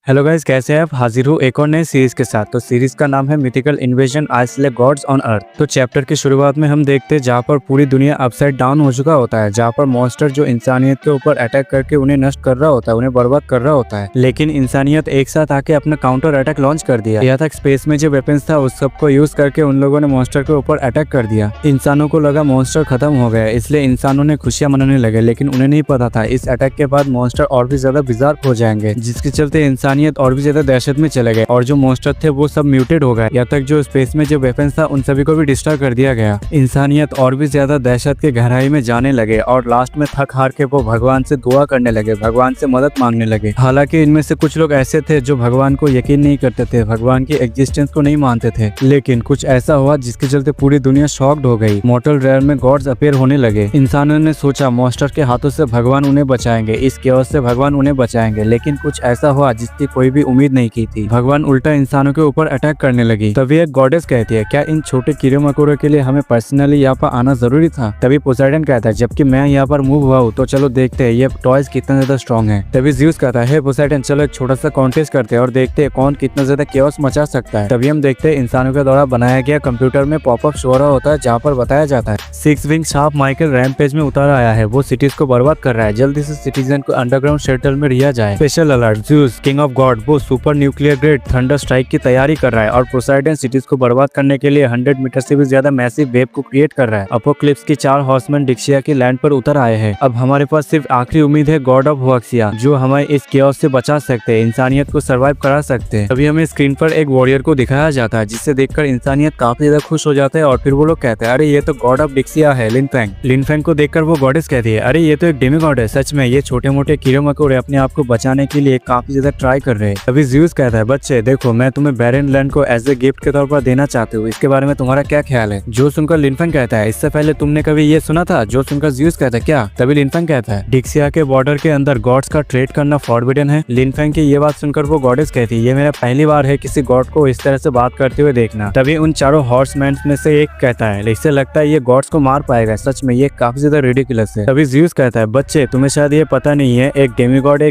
Hello guys, कैसे हैं आप? हाजिर हूँ एक और नए सीरीज के साथ। तो सीरीज का नाम है mythical invasion isolate gods on earth. तो चैप्टर की शुरुआत में हम देखते हैं जहाँ पर पूरी दुनिया अपसाइड डाउन हो चुका होता है, जहाँ पर मॉन्स्टर जो इंसानियत के ऊपर अटैक करके उन्हें नष्ट कर रहा होता है, उन्हें बर्बाद कर रहा होता है। लेकिन इंसानियत एक साथ आके अपना काउंटर अटैक लॉन्च कर दिया। यहाँ तक स्पेस में जो वेपन्स था उस सबको यूज करके उन लोगों ने मॉन्स्टर के ऊपर अटैक कर दिया। इंसानों को लगा मॉन्स्टर खत्म हो गया, इसलिए इंसानों ने खुशियां मनाने लगे। लेकिन उन्हें नहीं पता था इस अटैक के बाद मॉन्स्टर और भी ज्यादा बिजार हो जाएंगे, जिसके चलते इंसानियत और भी ज्यादा दहशत में चले गए और जो मॉन्स्टर थे वो सब म्यूटेड हो गए। यहाँ तक जो स्पेस में जो वेपन्स था उन सभी को भी डिस्ट्रॉय कर दिया गया। इंसानियत और भी ज्यादा दहशत के गहराई में जाने लगे और लास्ट में थक हार के वो भगवान से दुआ करने लगे, भगवान से मदद मांगने लगे। हालांकि इनमें से कुछ लोग ऐसे थे जो भगवान को यकीन नहीं करते थे, भगवान की एग्जिस्टेंस को नहीं मानते थे। लेकिन कुछ ऐसा हुआ जिसके चलते पूरी दुनिया शॉक्ड हो गई। मॉर्टल रेयर में गॉड्स अपीयर होने लगे। इंसानों ने सोचा मॉन्स्टर के हाथों से भगवान उन्हें बचाएंगे, इस केओस से भगवान उन्हें बचाएंगे। लेकिन कुछ ऐसा हुआ जिसकी कोई भी उम्मीद नहीं की थी। भगवान उल्टा इंसानों के ऊपर अटैक करने लगी। तभी एक गॉडेस कहती है, क्या इन छोटे कीड़े मकोड़ों के लिए हमें पर्सनली यहाँ पर आना जरूरी था? तभी पोसाइडन कहता है, जबकि मैं यहाँ पर मूव हुआ हूँ तो चलो देखते हैं ये टॉयज कितना ज्यादा स्ट्रॉन्ग है। तभी ज़्यूस कहता है, पोसाइडन चलो एक छोटा सा कॉन्टेस्ट करते हैं और देखते हैं कौन कितना ज्यादा केओस मचा सकता है। तभी हम देखते हैं इंसानों के द्वारा बनाया गया कंप्यूटर में पॉपअप शो रहा होता है, जहाँ पर बताया जाता है six wing sharp Michael rampage में उतार आया है, वो सिटीज को बर्बाद कर रहा है, जल्दी से सिटीजन को अंडरग्राउंड शेल्टर में रिया जाए। Special alert, Zeus king of god वो super nuclear grade thunder strike की तैयारी कर रहा है और पोसाइडन सिटीज को बर्बाद करने के लिए 100 मीटर से भी ज्यादा मैसिव वेव को क्रिएट कर रहा है। अपोक्लिप्स की 4 हॉर्समैन डिक्सिया की लैंड पर उतर आए हैं। अब हमारे पास सिर्फ आखिरी उम्मीद है, गॉड ऑफ हुआक्सिया, जो हमें इस केओस से बचा सकते हैं, इंसानियत को सर्वाइव करा सकते हैं। अभी हमें स्क्रीन पर एक वॉरियर को दिखाया जाता है, जिसे देखकर इंसानियत काफी ज्यादा खुश हो जाता है और फिर वो लोग कहते हैं, अरे ये तो गॉड ऑफ डिक्सिया है, लिनफेंग। लिनफेंग को देखकर वो गॉडेस कहती है, अरे ये तो एक डेमीगॉड है। सच में ये छोटे मोटे कीड़े मकोड़े अपने आप को बचाने के लिए काफी ज्यादा ट्राई कर रहे हैं। अभी ज़्यूस कहता है, बच्चे देखो मैं तुम्हें बैरन लैंड को एज ए गिफ्ट के तौर पर देना चाहते हूँ, इसके बारे में तुम्हारा क्या ख्याल है? जो सुनकर लिनफेंग कहता है, इससे पहले तुमने कभी ये सुना था? जो सुनकर ज़्यूस कहता है, क्या? तभी लिनफेंग कहता है, डिक्सिया के बॉर्डर के अंदर गॉड्स का ट्रेड करना फॉरबिडन है। लिनफेंग की ये बात सुनकर वो गॉडेस कहती है, ये मेरा पहली बार है किसी गॉड को इस तरह से बात करते हुए देखना। तभी उन चारों हॉर्समैन में से एक कहता है, इससे लगता है ये गॉड्स को मार पाएगा, सच में ये काफी ज्यादा रिडिकुलस है। तभी ज़्यूस कहता है, बच्चे तुम्हें शायद ये पता नहीं है, एक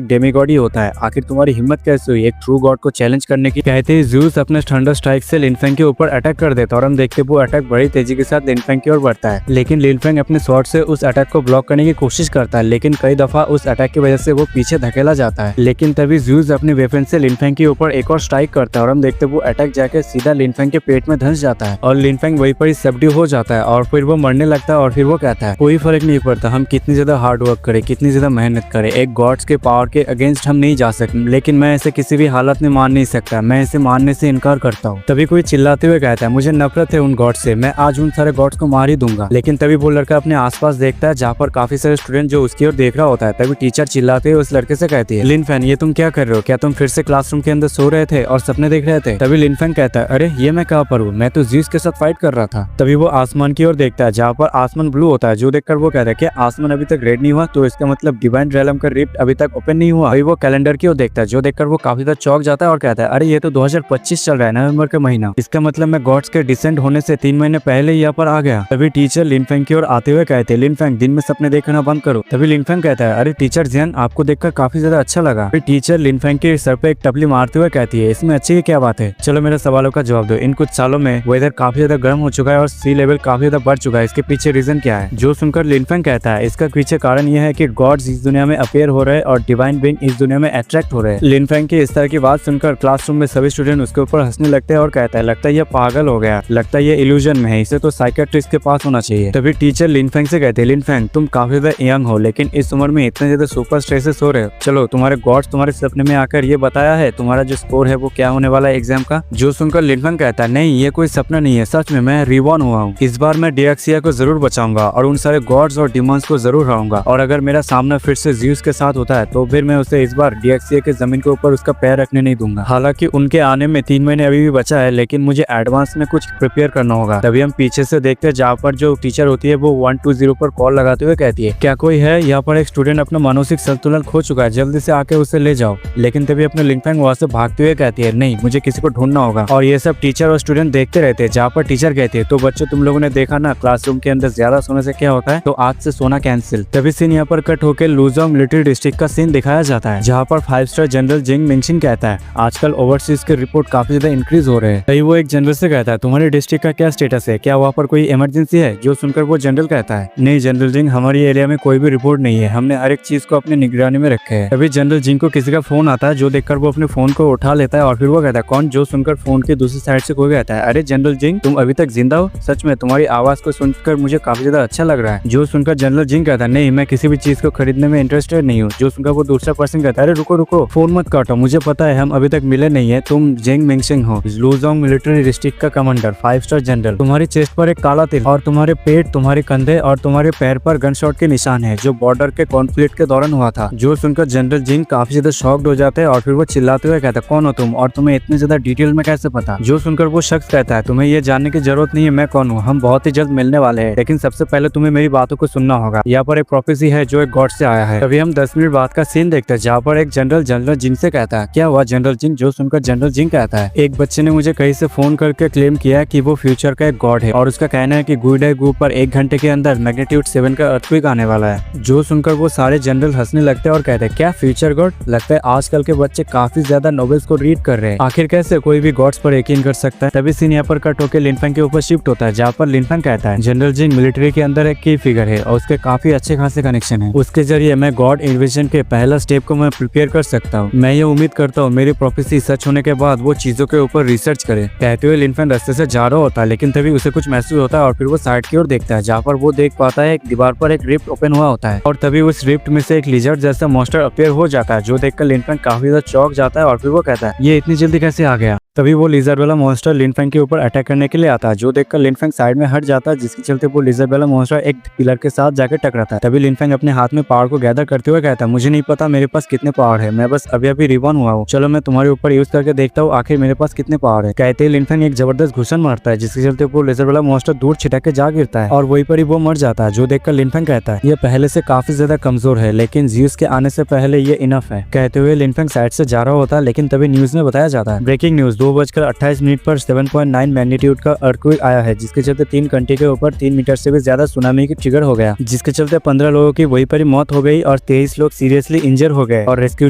डेमीगॉड ही होता है, आखिर तुम्हारी हिम्मत कैसे हुई एक ट्रू गॉड को चैलेंज करने की? कहते ही ज़्यूस अपने थंडर स्ट्राइक से लिनफेंग के ऊपर अटैक कर देता है और हम देखते वो अटैक बड़ी तेजी के साथ लिनफेंग की ओर बढ़ता है। लेकिन लिनफेंग अपने स्वॉर्ड से उस अटैक को ब्लॉक करने की कोशिश करता है, लेकिन कई दफा उस अटैक की वजह से वो पीछे धकेला जाता है। लेकिन तभी ज़्यूस अपने वेपन से लिनफेंग के ऊपर एक और स्ट्राइक करता है और हम देखते वो अटैक जाके सीधा लिनफेंग के पेट में धंस जाता है और लिनफेंग वहीं पर सबड्यू हो जाता है और फिर वो मरने लगता है। और फिर वो कहता है, कोई फर्क नहीं पड़ता हम कितनी ज्यादा हार्ड वर्क करें, कितनी ज्यादा मेहनत करें, एक गॉड्स के पावर के अगेंस्ट हम नहीं जा सकते, लेकिन मैं इसे किसी भी हालत में मान नहीं सकता, मैं इसे मानने से इनकार करता हूँ। तभी कोई चिल्लाते हुए कहता है, मुझे नफरत है उन गॉड्स से, मैं आज उन सारे गॉड्स को मार ही दूंगा। लेकिन तभी वो लड़का अपने आसपास देखता है जहाँ पर काफी सारे स्टूडेंट जो उसकी ओर देख रहा होता है। तभी टीचर चिल्लाते हुए उस लड़के से कहती है, लिनफेंग ये तुम क्या कर रहे हो? क्या तुम फिर से क्लासरूम के अंदर सो रहे थे और सपने देख रहे थे? तभी लिनफेंग कहता है, अरे ये मैं कहाँ पर हूँ, मैं तो ज़्यूस के साथ फाइट कर रहा था। तभी वो आसमान की ओर देखता है जहाँ पर आसमान ब्लू होता है, जो देखकर वो कहता है कि आसमान अभी तक रेड नहीं हुआ, तो इसका मतलब डिवाइन रेलम का रिफ्ट अभी तक ओपन नहीं हुआ। अभी वो कैलेंडर की ओर देखता है, जो देखकर वो काफी ज्यादा चौंक जाता है और कहता है, अरे ये तो 2025 चल रहा है, नवंबर का महीना, इसका मतलब मैं गॉड्स के डिसेंट होने से 3 महीने पहले ही यहाँ पर आ गया। तभी टीचर लिनफेंग की ओर आते हुए कहते हैं, लिनफेंग दिन में सपने देखना बंद करो। तभी लिनफेंग कहता है, अरे टीचर जियान आपको देखकर काफी ज्यादा अच्छा लगा। फिर टीचर लिनफेंग के सर पे एक टपली मारते हुए कहती है, इसमें अच्छी क्या बात है, चलो मेरे सवालों का जवाब दो। इन कुछ सालों में वेदर काफी ज्यादा गर्म हो चुका है और सी लेवल काफी ज्यादा बढ़ चुका है, इसके पीछे रीजन क्या है? जो सुनकर लिनफेंग कहता है, इसका पीछे कारण यह है कि गॉड्स इस दुनिया में अपीयर हो रहे हैं और डिवाइन बीइंग इस दुनिया में अट्रैक्ट हो रहे हैं। लिनफेंग की इस तरह की बात सुनकर क्लासरूम में सभी स्टूडेंट उसके ऊपर हंसने लगते हैं और कहता है, लगता है ये पागल हो गया, लगता है ये इल्यूजन में है, इसे तो साइकियाट्रिस्ट के पास होना चाहिए। तभी टीचर लिनफेंग से कहते हैं, लिनफेंग तुम काफी ज्यादा यंग हो, लेकिन इस उम्र में इतने ज्यादा सुपर स्ट्रेसेस हो रहे हो, चलो तुम्हारे गॉड्स तुम्हारे सपने में आकर ये बताया है तुम्हारा जो स्कोर है वो क्या होने वाला है एग्जाम का? जो सुनकर लिनफेंग कहता है, नहीं ये कोई सपना नहीं है, सच में मैं रिबॉर्न हुआ हूँ, इस बार मैं डिक्सिया को जरूर बचाऊंगा और उन सारे गॉड्स और डिमॉन्स को जरूर हराऊंगा, और अगर मेरा सामना फिर से ज़्यूस के साथ होता है तो फिर मैं उसे इस बार डिक्सिया के जमीन के ऊपर उसका पैर रखने नहीं दूंगा। हालांकि उनके आने में 3 महीने अभी भी बचा है, लेकिन मुझे एडवांस में कुछ प्रिपेयर करना होगा। तभी हम पीछे से देखते हैं जहाँ पर जो टीचर होती है वो 120 पर कॉल लगाते हुए कहती है, क्या कोई है यहाँ पर? एक स्टूडेंट अपना मानसिक संतुलन खो चुका है, जल्दी से आके उसे ले जाओ। लेकिन तभी अपने लिनफेंग वहाँ से भागते हुए कहती है, नहीं मुझे किसी को ढूंढना होगा। और ये सब टीचर और स्टूडेंट देखते रहते हैं, जहाँ पर टीचर कहती है, तो बच्चों तुम लोगों ने देखा ना क्लासरूम के अंदर ज्यादा सोने से क्या होता है, तो आज से सोना कैंसिल। तभी सीन यहाँ पर कट होकर लुजोंग मिलिट्री डिस्ट्रिक्ट का सीन दिखाया जाता है, जहाँ पर 5 स्टार जनरल जिंग मिंगशिंग कहता है आजकल ओवरसीज के रिपोर्ट काफी ज्यादा इंक्रीज हो रहे हैं। तभी वो एक जनरल से कहता है तुम्हारे डिस्ट्रिक्ट का क्या स्टेटस है, क्या वहाँ पर कोई इमरजेंसी है। जो सुनकर वो जनरल कहता है नहीं जनरल जिंग, हमारी एरिया में कोई भी रिपोर्ट नहीं है, हमने हर एक चीज को अपनी निगरानी में रखे है। तभी जनरल जिंग को किसी का फोन आता है, जो देखकर वो अपने फोन को उठा लेता है और फिर वो कहता है कौन। जो सुनकर फोन की दूसरी साइड से कोई कहता है अरे जनरल जिंग तुम अभी तक जिंदा हो, सच में तुम्हारी आवाज को सुनकर मुझे काफी ज्यादा अच्छा लग रहा है। जो सुनकर जनरल जिंग कहता है नहीं मैं किसी भी चीज को खरीदने में इंटरेस्टेड नहीं हूँ। जो सुनकर वो दूसरा पर्सन कहता है अरे रुको रुको फोन मत काटो, मुझे पता है हम अभी तक मिले नहीं है, तुम जिंग मिंगशिंग हो, लुजोंग मिलिट्री डिस्ट्रिक्ट का कमांडर 5 स्टार जनरल। तुम्हारी चेस्ट पर एक काला तिल और तुम्हारे पेट, तुम्हारे कंधे और तुम्हारे पैर पर गन शॉट के निशान है जो बॉर्डर के कॉन्फ्लिक्ट के दौरान हुआ था। जो सुनकर जनरल जिंग काफी ज्यादा शॉक्ड हो जाते हैं और फिर वो चिल्लाते हुए कहता है कौन हो तुम और तुम्हें इतनी ज्यादा डिटेल में कैसे पता। जो सुनकर वो शख्स कहता है तुम्हें ये जानने की जरूरत नहीं है मैं कौन हूँ, हम बहुत ही जल्द मिलने वाले हैं, लेकिन सबसे पहले तुम्हें मेरी बातों को सुनना होगा। यहाँ पर एक प्रोफेसी है जो एक गॉड से आया है। तभी हम 10 मिनट बाद का सीन देखते हैं जहाँ पर एक जनरल जिंग से कहता है क्या हुआ जनरल जिंग। जो सुनकर जनरल जिंग कहता है एक बच्चे ने मुझे कहीं से फोन करके क्लेम किया है कि वो फ्यूचर का एक गॉड है और उसका कहना है कि गुइडे ग्रुप पर 1 घंटे के अंदर मैग्नीट्यूड 7 का अर्थक्वेक आने वाला है। जो सुनकर वो सारे जनरल हंसने लगते हैं और कहते हैं क्या फ्यूचर गॉड, लगता है आजकल के बच्चे काफी ज्यादा नॉवेल्स को रीड कर रहे हैं, आखिर कैसे कोई भी गॉड्स पर यकीन कर सकता है। तभी सीन यहाँ पर कट होकर लिनफेंग के ऊपर शिफ्ट होता है जहाँ पर लिनफेंग कहता है जनरल जिंग मिलिट्री के अंदर एक की फिगर है और उसके काफी अच्छे खासे कनेक्शन है, उसके जरिए मैं गॉड इन्वेजन के पहला स्टेप को मैं प्रिपेयर कर सकता हूँ। मैं ये उम्मीद करता हूँ मेरी प्रोफेसी सच होने के बाद वो चीजों के ऊपर रिसर्च करे। कहते हुए लिनफेंग रास्ते से जा रहा होता है लेकिन तभी उसे कुछ महसूस होता है और फिर वो साइड की ओर देखता है जहाँ पर वो देख पाता है एक दीवार पर एक रिफ्ट ओपन हुआ होता है और तभी उस रिफ्ट में से एक लिजर्ड जैसा मॉन्स्टर अपीयर हो जाता है। जो देखकर लिनफेंग काफी ज्यादा चौंक जाता है और फिर वो कहता है ये इतनी जल्दी कैसे आ गया। तभी वो लिजर्ड वाला मॉन्स्टर लिनफेंग के ऊपर अटैक करने के लिए आता है। जो देखकर लिनफेंग साइड में हट जाता है जिसके चलते वो लिजर्ड वाला मॉन्स्टर एक पिलर के साथ जाकर टकराता है। तभी लिनफेंग अपने हाथ में पावर को गैदर करते हुए कहता है मुझे नहीं पता मेरे पास कितने पावर है, मैं बस अभी अभी रिबॉर्न हुआ हूँ, चलो मैं तुम्हारे ऊपर यूज करके देखता हूँ आखिर मेरे पास कितने पावर है। कहते ही लिनफेंग एक जबरदस्त घुसन मारता है जिसके चलते वो लिजर्ड वाला मॉन्स्टर दूर छिटक के जा गिरता है और वहीं पर ही वो मर जाता है। जो देखकर लिनफेंग कहता है ये पहले से काफी ज्यादा कमजोर है लेकिन ज़्यूस के आने से पहले ये इनफ है। कहते हुए लिनफेंग साइड से जा रहा होता है लेकिन तभी न्यूज में बताया जाता है ब्रेकिंग न्यूज 2:28 मिनट पर 7.9 मैग्नीट्यूड का अर्थक्वेक आया है जिसके चलते 3 घंटे के ऊपर 3 मीटर से भी ज्यादा सुनामी की ट्रिगर हो गया जिसके चलते 15 लोगों की वहीं पर ही मौत हो गई और 23 लोग सीरियसली इंजर हो गए और रेस्क्यू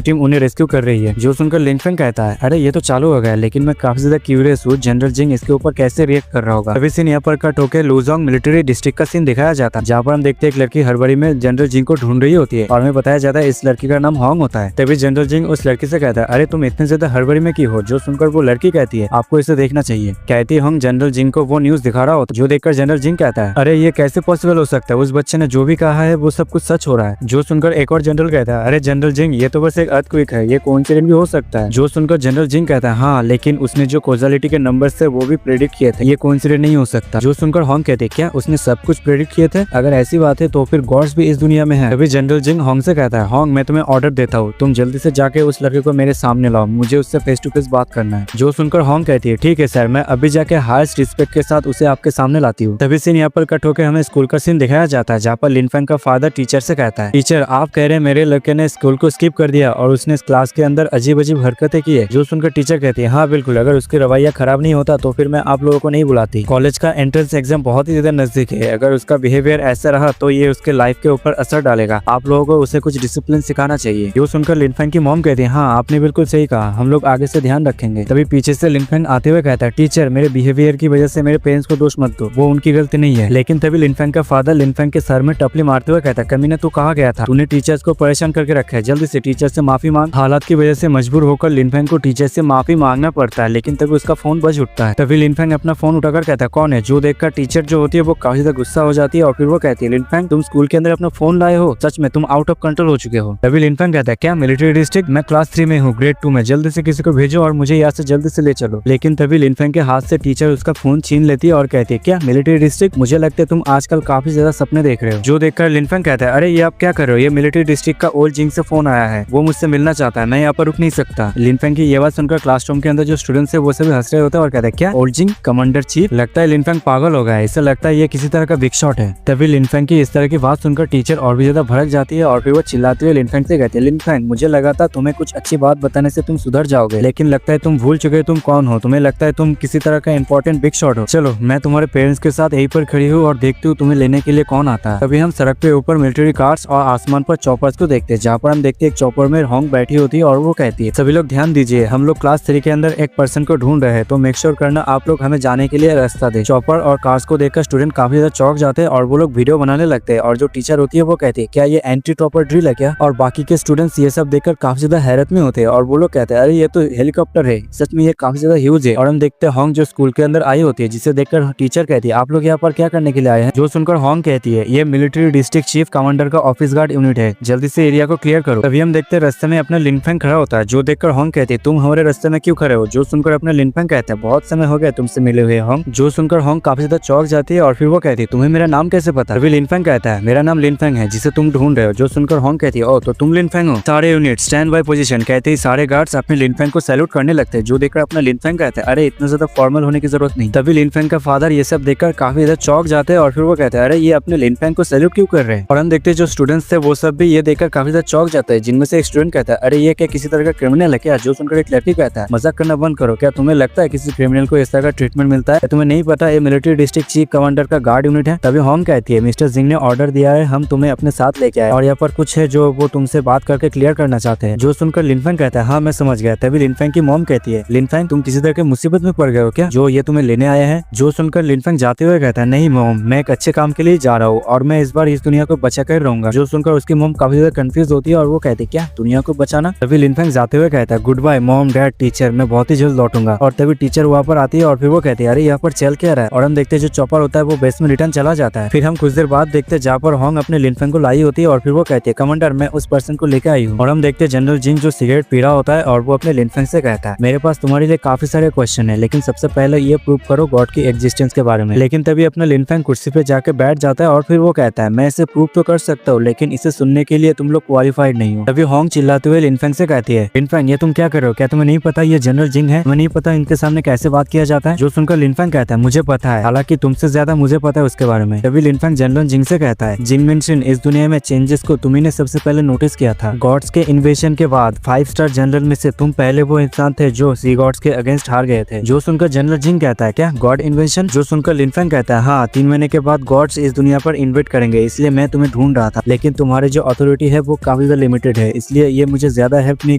टीम उन्हें रेस्क्यू कर रही है। जो सुनकर लिनफेंग कहता है अरे ये तो चालू हो गया लेकिन मैं काफी ज्यादा क्यूरियस हूँ जनरल जिंग इसके ऊपर कैसे रिएक्ट कर रहा होगा। अभी सीन यहाँ पर कट होकर लुजोंग मिलिट्री डिस्ट्रिक्ट का सीन दिखाया जाता है जहाँ पर हम देखते हैं एक लड़की हड़बड़ी में जनरल जिंग को ढूंढ रही होती है और हमें बताया जाता है इस लड़की का नाम होंग होता है। तभी जनरल जिंग उस लड़की से कहता है अरे तुम इतने ज्यादा हड़बड़ी में क्यों हो। जो सुनकर वो लड़की कहती है आपको इसे देखना चाहिए। कहती है होंग जनरल जिंग को वो न्यूज दिखा रहा होता जो देखकर जनरल जिंग कहता है अरे ये कैसे पॉसिबल हो सकता है, उस बच्चे ने जो भी कहा है वो सब कुछ सच हो रहा है। जो सुनकर एक और जनरल कहता है अरे जनरल जिंग ये तो बस एक अर्थक्वेक है, ये कोइंसिडेंट भी हो सकता है। जो सुनकर जनरल जिंग कहता है हाँ लेकिन उसने जो कॉजालिटी के नंबर से वो भी प्रेडिक्ट किए थे, ये कोइंसिडेंट नहीं हो सकता। जो सुनकर होंग कहते क्या उसने सब कुछ प्रेडिक्ट किए थे, अगर ऐसी बात है तो फिर गॉड्स भी इस दुनिया में है। तभी जनरल जिंग होंग से कहता है होंग मैं तुम्हें ऑर्डर देता हूँ तुम जल्दी से जाके उस लड़के को मेरे सामने लाओ, मुझे उससे फेस टू फेस बात करना है। जो सुनकर होंग कहती है ठीक है सर, मैं अभी जाके हाईएस्ट रिस्पेक्ट के साथ उसे आपके सामने लाती हूँ। तभी सीन यहाँ पर कट होकर हमें स्कूल का सीन दिखाया जाता है जहाँ पर लिनफेंग का फादर टीचर से कहता है टीचर आप कह रहे हैं मेरे लड़के ने स्कूल को स्किप कर दिया और उसने इस क्लास के अंदर अजीब अजीब हरकतें की है। जो सुनकर टीचर कहती है हाँ बिल्कुल, अगर उसकी रवैया खराब नहीं होता तो फिर मैं आप लोगों को नहीं बुलाती। कॉलेज का एंट्रेंस एग्जाम बहुत ही ज्यादा नजदीक है, अगर उसका बिहेवियर ऐसा रहा तो ये उसके लाइफ के ऊपर असर डालेगा, आप लोगों को उसे कुछ डिसिप्लिन सिखाना चाहिए। जो सुनकर लिनफेंग की मॉम कहती है हाँ आपने बिल्कुल सही कहा, हम लोग आगे से ध्यान रखेंगे। तभी पीछे से लिनफेंग आते हुए कहता है टीचर मेरे बिहेवियर की वजह से मेरे पेरेंट्स को दोष मत दो, वो उनकी गलती नहीं है। लेकिन तभी लिनफेंग का फादर लिनफेंग के सर में टपली मारते हुए कहता है कमीना तू कहाँ गया था, तूने टीचर्स को परेशान करके रखा है, जल्दी से टीचर से माफी मांग। हालात की वजह से मजबूर होकर लिनफेंग को टीचर से माफी मांगना पड़ता है लेकिन तभी उसका फोन बज उठता है। तभी लिनफेंग अपना फोन उठाकर कहता है कौन है। जो देखकर टीचर जो होती है वो काफी ज्यादा गुस्सा हो जाती है और फिर वो कहती है लिनफेंग तुम स्कूल के अंदर अपना फोन लाए हो, सच में तुम आउट ऑफ कंट्रोल हो चुके हो। तभी लिनफेंग कहता है क्या मिलिट्री डिस्ट्रिक्ट, मैं क्लास 3 में हूँ, ग्रेड 2 में, जल्दी से किसी को भेजो और मुझे यहाँ से जल्दी से ले चलो। लेकिन तभी लिनफेंग के हाथ से टीचर उसका फोन छीन लेती है और कहती है क्या मिलिट्री डिस्ट्रिक्ट, मुझे लगता है तुम आजकल काफी ज्यादा सपने देख रहे हो। जो देखकर लिनफेंग कहता है अरे ये आप क्या कर रहे हो, ये मिलिट्री डिस्ट्रिक्ट का ओल्ड जिंग से फोन आया है, वो मुझसे मिलना चाहता है, मैं यहाँ पर रुक नहीं सकता। लिनफेंग की ये बात सुनकर क्लासरूम के अंदर जो स्टूडेंट्स है वो सभी हंस रहे होते हैं और कहते हैं क्या ओल्ड जिंग कमांडर चीफ, लगता है लिनफेंग पागल हो गया है, इससे लगता है ये किसी तरह का बिग शॉट है। तभी लिनफेंग की इस तरह की बात सुनकर टीचर और भी ज्यादा भड़क जाती है और फिर वो चिल्लाते हुए लिनफेंग से कहते हैं लिनफेंग मुझे लगा था तुम्हें कुछ अच्छी बात बताने से तुम सुधर जाओगे, लेकिन लगता है तुम भूल चुके हुए तुम कौन हो? तुम्हें लगता है तुम किसी तरह का इंपॉर्टेंट बिग शॉट हो? चलो मैं तुम्हारे पेरेंट्स के साथ यहीं पर खड़ी हूँ और देखती हूँ तुम्हें लेने के लिए कौन आता है। तभी हम सड़क पे ऊपर मिलिट्री कार्स और आसमान पर चॉपर्स को देखते हैं, जहाँ पर हम देखते हैं एक चॉपर में होंग बैठी होती है और वो कहती है, सभी लोग ध्यान दीजिए, हम लोग क्लास 3 के अंदर एक पर्सन को ढूंढ रहे हैं, तो मेक श्योर करना आप लोग हमें जाने के लिए रास्ता दे। चॉपर और कार्स को देखकर स्टूडेंट काफी ज्यादा चौंक जाते हैं और वो लोग वीडियो बनाने लगते हैं। और जो टीचर होती है वो कहती है, क्या ये एंटी टॉपर ड्रिल है क्या? और बाकी के स्टूडेंट्स ये सब देखकर काफी ज्यादा हैरत में होते हैं और वो लोग कहते हैं, अरे ये तो हेलीकॉप्टर है, सच में ये काफी ज्यादा ह्यूज है। और हम देखते हैं होंग जो स्कूल के अंदर आई होती है, जिसे देखकर टीचर कहती है, आप लोग यहाँ पर क्या करने के लिए आए हैं? जो सुनकर होंग कहती है, ये मिलिट्री डिस्ट्रिक्ट चीफ कमांडर का ऑफिस गार्ड यूनिट है, जल्दी से एरिया को क्लियर करो। तभी हम देखते हैं रास्ते में अपना लिनफेंग खड़ा होता है, जो देखकर होंग कहती है, तुम हमारे रास्ते में क्यों खड़े हो? जो सुनकर अपना लिनफेंग कहता है, बहुत समय हो गया तुमसे मिले हुए होंग। जो सुनकर होंग काफी ज्यादा चौंक जाती है और फिर वो कहती है, तुम्हें मेरा नाम कैसे पता? तभी लिनफेंग कहता है, मेरा नाम लिनफेंग है जिसे तुम ढूंढ रहे हो। जो सुनकर होंग कहती है, ओ तो तुम लिनफेंग हो। सारे यूनिट स्टैंड बाय पोजीशन कहते ही सारे गार्ड्स अपने लिनफेंग को सैल्यूट करने लगते हैं। जो देखकर अपना लिनफेंग कहता है, अरे इतना ज्यादा फॉर्मल होने की जरूरत नहीं। तभी लिनफेंग का फादर ये सब देखकर काफी ज्यादा चौंक जाते हैं और फिर वो कहते हैं, अरे ये अपने लिनफेंग को सैल्यूट क्यों कर रहे हैं? और हम देखते हैं जो स्टूडेंट्स थे वो सब भी ये देखकर काफी ज्यादा चौंक जाते हैं, जिनमें से एक स्टूडेंट कहता है, अरे ये क्या किसी तरह का क्रिमिनल है क्या? जो सुनकर एक लड़की कहता है, मजाक करना बंद करो, क्या तुम्हें लगता है किसी क्रिमिनल को इस तरह का ट्रीटमेंट मिलता है? तुम्हें नहीं पता ये मिलिट्री डिस्ट्रिक्ट चीफ कमांडर का गार्ड यूनिट है। तभी होंग कहती है, मिस्टर सिंह ने ऑर्डर दिया है, हम तुम्हें अपने साथ लेके आए और यहाँ पर कुछ है जो वो तुमसे बात करके क्लियर करना चाहते हैं। जो सुनकर लिनफेंग कहता है, हाँ मैं समझ गया। तभी लिनफेंग की मॉम कहती है, लिनफेंग तुम किसी तरह के मुसीबत में पड़ गए हो क्या, जो ये तुम्हें लेने आया है? जो सुनकर लिनफेंग जाते हुए कहता है, नहीं मॉम, मैं एक अच्छे काम के लिए जा रहा हूँ और मैं इस बार इस दुनिया को बचा कर रहूंगा। जो सुनकर उसकी मॉम काफी ज्यादा कंफ्यूज होती है और वो कहती है, क्या दुनिया को बचाना? तभी लिनफेंग जाते हुए कहता है, goodbye mom dad teacher, मैं बहुत ही जल्द लौटूंगा। और तभी टीचर वहाँ पर आती है और फिर वो कहती है, अरे यहाँ पर चल क्या रहा है? और हम देखते हैं जो चॉपर होता है वो बेस में रिटर्न चला जाता है। फिर हम कुछ देर बाद देखते हैं जहाँ पर होंग अपने लिनफेंग को लाई होती है और फिर वो कहती है, कमांडर मैं उस पर्सन को लेकर आई हूँ। और हम देखते हैं जनरल जिंग जो सिगरेट पी रहा होता है और वो अपने लिनफेंग से कहता है, मेरे पास तुम्हारे लिए काफी सारे क्वेश्चन है, लेकिन सबसे पहले ये प्रूव करो गॉड की एग्जिस्टेंस के बारे में। लेकिन तभी अपना लिनफेंग कुर्सी पे जाके बैठ जाता है और फिर वो कहता है, मैं इसे प्रूव तो कर सकता हूँ, लेकिन इसे सुनने के लिए तुम लोग क्वालिफाइड नहीं हो। तभी होंग चिल्लाते हुए लिनफेंग से कहती है, लिनफेंग ये तुम क्या कर रहे हो? क्या तुम्हें नहीं पता ये जनरल जिंग है? तुम्हें नहीं पता इनके सामने कैसे बात किया जाता है? जो सुनकर लिनफेंग कहता है, मुझे पता है, हालांकि तुमसे ज्यादा मुझे पता है उसके बारे में। तभी लिनफेंग जनरल जिंग से कहता है, जिंग मिनशिन इस दुनिया में चेंजेस को तुम्ही ने सबसे पहले नोटिस किया था। गॉड्स के इन्वेशन के बाद 5 स्टार जनरल में से तुम पहले वो इंसान थे जो सी गॉड्स के अगेंस्ट हार गए थे। जो सुनकर जनरल जिंग कहता है, क्या गॉड इन्वेंशन? जो सुनकर लिनफेंग कहता है, हाँ 3 महीने के बाद गॉड्स इस दुनिया पर इन्वेट करेंगे, इसलिए मैं तुम्हें ढूंढ रहा था, लेकिन तुम्हारी जो अथॉरिटी है वो काफी ज्यादा लिमिटेड है, इसलिए ये मुझे ज्यादा हेल्प नहीं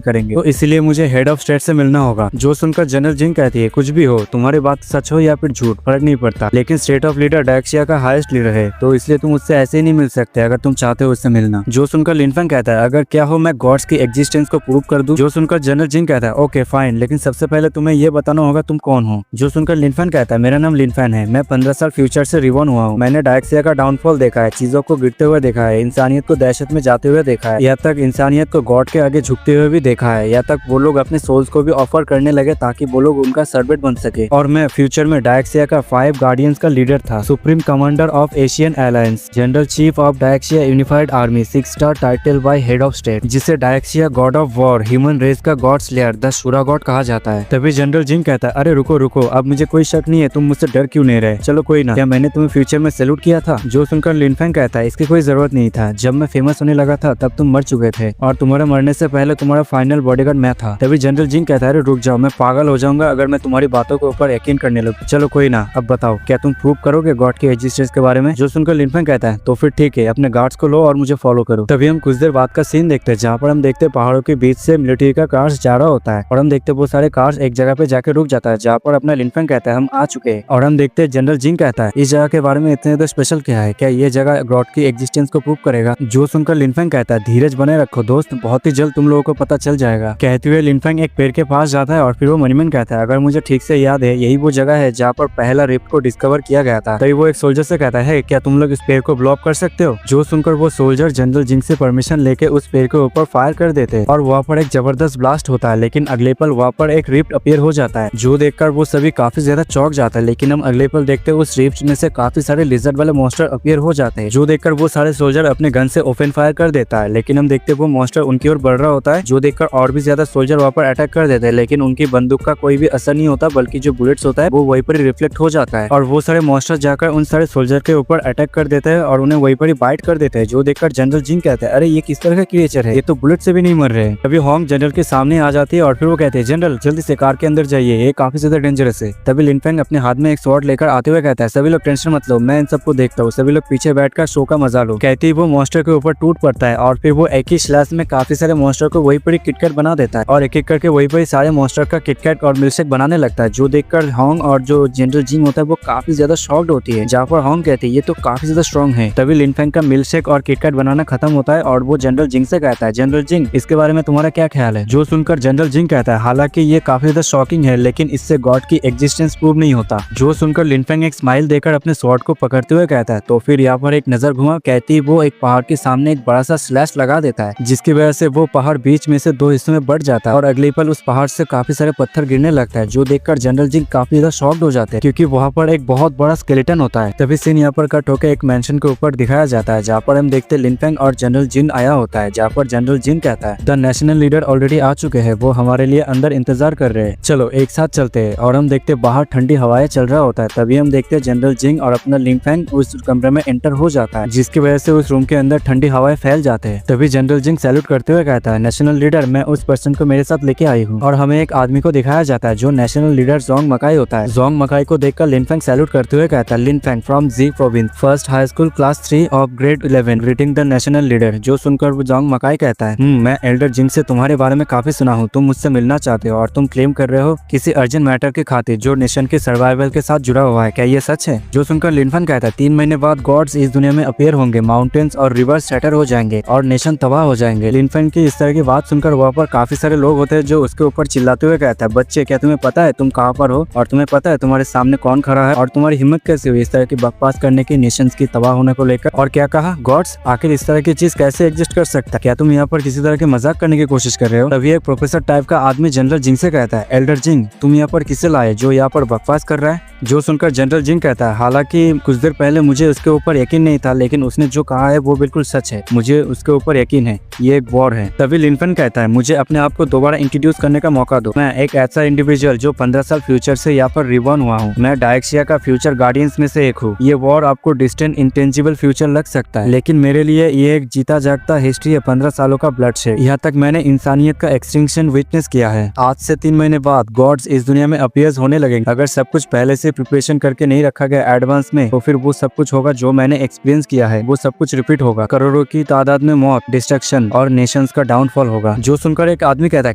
करेंगे, तो इसलिए मुझे हेड ऑफ स्टेट से मिलना होगा। जो सुनकर जनरल जिंग कहती है, कुछ भी हो, तुम्हारी बात सच हो या फिर झूठ फर्क नहीं पड़ता, लेकिन स्टेट ऑफ लीडर डायक्सिया का हाईएस्ट लीडर है, तो इसलिए तुम उससे ऐसे ही नहीं मिल सकते अगर तुम चाहते हो उससे मिलना। जो सुनकर लिनफेंग कहता है, अगर क्या हो मैं गॉड्स की एग्जिस्टेंस को प्रूव कर दूं? जो सुनकर जनरल जिंग कहता है, ओके फाइन, लेकिन सबसे पहले तुम्हें ये बताना होगा तुम कौन हो। जो सुनकर लिनफेंग कहता है, मेरा नाम लिनफेन है, मैं 15 साल फ्यूचर से रिबॉर्न हुआ हूँ, मैंने डायक्सिया का डाउनफॉल देखा है, चीजों को गिरते हुए देखा है, इंसानियत को दहशत में जाते हुए देखा है, यहाँ तक इंसानियत को गॉड के आगे झुकते हुए भी देखा है, यहाँ तक वो लोग अपने सोल्स को भी ऑफर करने लगे ताकि वो लोग उनका सर्वेंट बन सके। और मैं फ्यूचर में डायक्सिया का 5 गार्डियंस का लीडर था, supreme commander of Asian alliance, general chief of Daxia unified army, 6 star title by head of state, जिसे Daxia god of war, human race का god slayer, the Shura god कहा जाता है। तभी जनरल जिंग कहता है, अरे रुको रुको, अब मुझे कोई शक नहीं है, तुम मुझसे डर क्यों नहीं रहे? चलो कोई ना, क्या मैंने तुम्हें फ्यूचर में सैल्यूट किया था? जो सुनकर लिनफेंग कहता है, इसकी कोई जरूरत नहीं था, जब मैं फेमस होने लगा था तब तुम मर चुके थे और तुम्हारे मरने से पहले तुम्हारा फाइनल बॉडीगार्ड मैं था। तभी जनरल जिंग कहता है, रुक जाओ, मैं पागल हो जाऊंगा अगर मैं तुम्हारी बातों के ऊपर यकीन करने लगूं। चलो कोई ना, अब बताओ क्या तुम प्रूव करोगे गॉड की एग्जिस्टेंस के बारे में? जो सुनकर लिनफेंग कहता है, तो फिर ठीक है, अपने गार्ड्स को लो और मुझे फॉलो करो। तभी हम कुछ देर बाद का सीन देखते हैं जहाँ पर हम देखते हैं पहाड़ों के बीच से मिलिट्री का कार्स जा रहा होता है और हम देखते हैं वो सारे कार्स एक जगह पे जाके रुक जाता है जहाँ पर अपना लिनफेंग कहता है, हम आ चुके हैं। और हम देखते हैं जनरल जिंग कहता है, इस जगह के बारे में इतने ज्यादा स्पेशल क्या है, क्या ये जगह गॉड की एग्जिस्टेंस को प्रूव करेगा? जो सुनकर लिनफेंग कहता है, धीरज बने रखो दोस्त, बहुत ही जल्द तुम लोगों को पता चल जाएगा। कहते हुए लिनफेंग एक पेड़ के पास जाता है और फिर वो मनीमन कहता है, अगर मुझे ठीक से याद है यही वो जगह है जहाँ पर पहला रिफ्ट को डिस्कवर किया गया था। तभी वो एक सोल्जर से कहता है, क्या तुम लोग इस पेड़ को ब्लॉक कर सकते हो? जो सुनकर वो सोल्जर जनरल जिंग से परमिशन लेके उस पेड़ के ऊपर फायर कर देते और वहाँ पर एक जबरदस्त ब्लास्ट होता है, लेकिन अगले पल वहाँ पर एक रिफ्ट अपीयर हो जाता है, जो देखकर वो सभी काफी ज्यादा चौंक जाता है। लेकिन हम अगले पल देखते हैं उस रिफ्ट में से काफी सारे लिजर्ड वाले मॉन्स्टर अपीयर हो जाते हैं, जो देखकर वो सारे सोल्जर अपने गन से ओपन फायर कर देता है। लेकिन हम देखते हैं वो मॉन्स्टर उनकी ओर बढ़ रहा होता है, जो देखकर और भी ज्यादा सोल्जर वहाँ पर अटैक कर देते हैं, लेकिन उनकी बंदूक का कोई भी असर नहीं होता, बल्कि जो बुलेट्स होता है वो वहीं पर रिफ्लेक्ट हो जाता है और वो सारे मॉन्स्टर जाकर उन सारे सोल्जर के ऊपर अटैक कर देते हैं और उन्हें वहीं पर ही बाइट कर देते हैं। जो देखकर जनरल जिंग कहते हैं, अरे ये किस तरह का क्रिएचर है, ये तो बुलेट से भी नहीं मर रहे। तभी होंग जनरल के सामने आ जाती है और फिर वो कहते हैं, जनरल जल्दी कार के अंदर जाइए, ये काफी ज्यादा डेंजरस है। तभी लिनफेंग अपने हाथ में एक स्वॉर्ड लेकर आते हुए कहता है, सभी लोग टेंशन मत लो, मैं इन सबको देखता हूँ, सभी लोग पीछे बैठकर शो का मजा लो। कहते ही वो मॉन्स्टर के ऊपर टूट पड़ता है और फिर वो एक ही स्लैश में काफी सारे मॉन्स्टर को वही पर किटकैट बना देता है और एक एक करके वही पर सारे मॉन्स्टर का किटकैट और मिल्कशेक बनाने लगता है, जो देखकर होंग और जो जनरल जिंग होता है वो काफी ज्यादा शॉक्ड होती है। जहाँ पर होंग कहती है ये तो काफी ज्यादा स्ट्रॉन्ग है। तभी लिनफेंग का मिल्कशेक और किटकैट बनाना खत्म होता है और वो जनरल जिंग से कहता है, जनरल जिंग इसके बारे में तुम्हारा क्या ख्याल है? जो सुनकर जनरल जिंग कहता है, हालांकि ये काफी ज्यादा शॉकिंग है लेकिन इससे गॉड की एग्जिस्टेंस प्रूव नहीं होता। जो सुनकर लिनफेंग एक स्माइल देकर अपने स्वॉर्ड को पकड़ते हुए कहता है, तो फिर यहाँ पर एक नजर घुमा। कहती वो एक पहाड़ के सामने एक बड़ा सा स्लैश लगा देता है, जिसकी वजह से वो पहाड़ बीच में से दो हिस्सों में बढ़ जाता है और अगले पल उस पहाड़ से काफी सारे पत्थर गिरने लगता है, जो देखकर जनरल जिंग काफी ज्यादा शॉक्ड हो जाते हैं क्योंकि वहाँ पर एक बहुत बड़ा स्केलेटन होता है। तभी सीन यहाँ पर कट होकर एक मेंशन के ऊपर दिखाया जाता है, जहाँ पर हम देखते हैं लिनफेंग और जनरल जिन आया होता है, जहाँ पर जनरल जिन कहता है, द नेशनल लीडर ऑलरेडी आ चुके हैं, वो हमारे लिए अंदर इंतजार कर रहे हैं, चलो एक साथ चलते हैं। और हम देखते बाहर ठंडी हवाएं चल रहा होता है। तभी हम देखते हैं जनरल जिंग और अपना लिनफेंग उस कमरे में एंटर हो जाता है, जिसकी वजह से उस रूम के अंदर ठंडी हवाएं फैल जाते हैं। तभी जनरल जिंग सैल्यूट करते हुए कहता है, नेशनल लीडर मैं उस पर्सन को मेरे साथ लेके आई हूँ। और हमें एक आदमी को दिखाया जाता है जो नेशनल लीडर जोंग मकाई होता है। जोंग मकाई को देखकर लिनफेंग सैल्यूट करते हुए कहता है, Lin Feng from G province first high school class 3 of grade 11 greeting the national leader. जो सुनकर वो जोंग मकाई कहता है, मैं एल्डर जिंग से तुम्हारे बारे में काफी सुना हूँ, तुम मुझसे मिलना चाहते हो और तुम क्लेम कर रहे हो किसी अर्जेंट मैटर के खातिर जो नेशन के सर्वाइवल के साथ जुड़ा हुआ है, क्या ये सच है? जो सुनकर लिनफेंग कहता है, 3 महीने बाद गॉड्स इस दुनिया में अपीयर होंगे, माउंटेन्स और रिवर्स सेटर हो जाएंगे और नेशन तबाह हो जाएंगे। लिनफेंग की इस तरह की बात सुनकर वहाँ पर काफी सारे लोग होते हैं जो उसके ऊपर चिल्लाते हुए कहता है, बच्चे क्या तुम्हें पता है तुम कहाँ पर हो और तुम्हें पता है तुम्हारे सामने कौन खड़ा है और तुम्हारी हिम्मत कैसे हुई इस तरह की बकवास करने की नेशंस की तबाह होने को लेकर? और क्या कहा गॉड्स? आखिर इस तरह की चीज कैसे एग्जिस्ट कर सकता है? क्या तुम यहाँ पर किसी तरह के मजाक करने की कोशिश कर रहे हो? तभी एक प्रोफेसर टाइप का आदमी जनरल जिंग से कहता है, एल्डर जिंग तुम यहाँ पर किसे लाए जो यहाँ पर बकवास कर रहा है? जो सुनकर जनरल जिंग कहता है, हालांकि कुछ देर पहले मुझे उसके ऊपर यकीन नहीं था लेकिन उसने जो कहा है वो बिल्कुल सच है, मुझे उसके ऊपर यकीन है, ये एक वॉर है। तभी लिनफेंग कहता है, मुझे अपने आप को दोबारा इंट्रोड्यूस करने का मौका दो, मैं एक ऐसा इंडिविजुअल जो 15 साल फ्यूचर से यहाँ पर रिबॉर्न हुआ हूँ, मैं डायक्सिया का फ्यूचर गार्डियंस में से एक हूँ। ये वॉर आपको डिस्टेंट इंटेंजिबल फ्यूचर लग सकता है लेकिन मेरे लिए ये एक जीता जागता हिस्ट्री है, 15 सालों का ब्लडशेड। यहाँ तक मैंने इंसानियत का एक्सटिंक्शन विटनेस किया है। आज से 3 महीने बाद गॉड्स इस दुनिया में अपीयर्स होने लगेंगे। अगर सब कुछ पहले से प्रिपरेशन करके नहीं रखा गया एडवांस में तो फिर वो सब कुछ होगा जो मैंने एक्सपीरियंस किया है, वो सब कुछ रिपीट होगा। करोड़ों की तादाद में मौत, डिस्ट्रक्शन और नेशंस का डाउनफॉल होगा। जो सुनकर एक आदमी कहता है,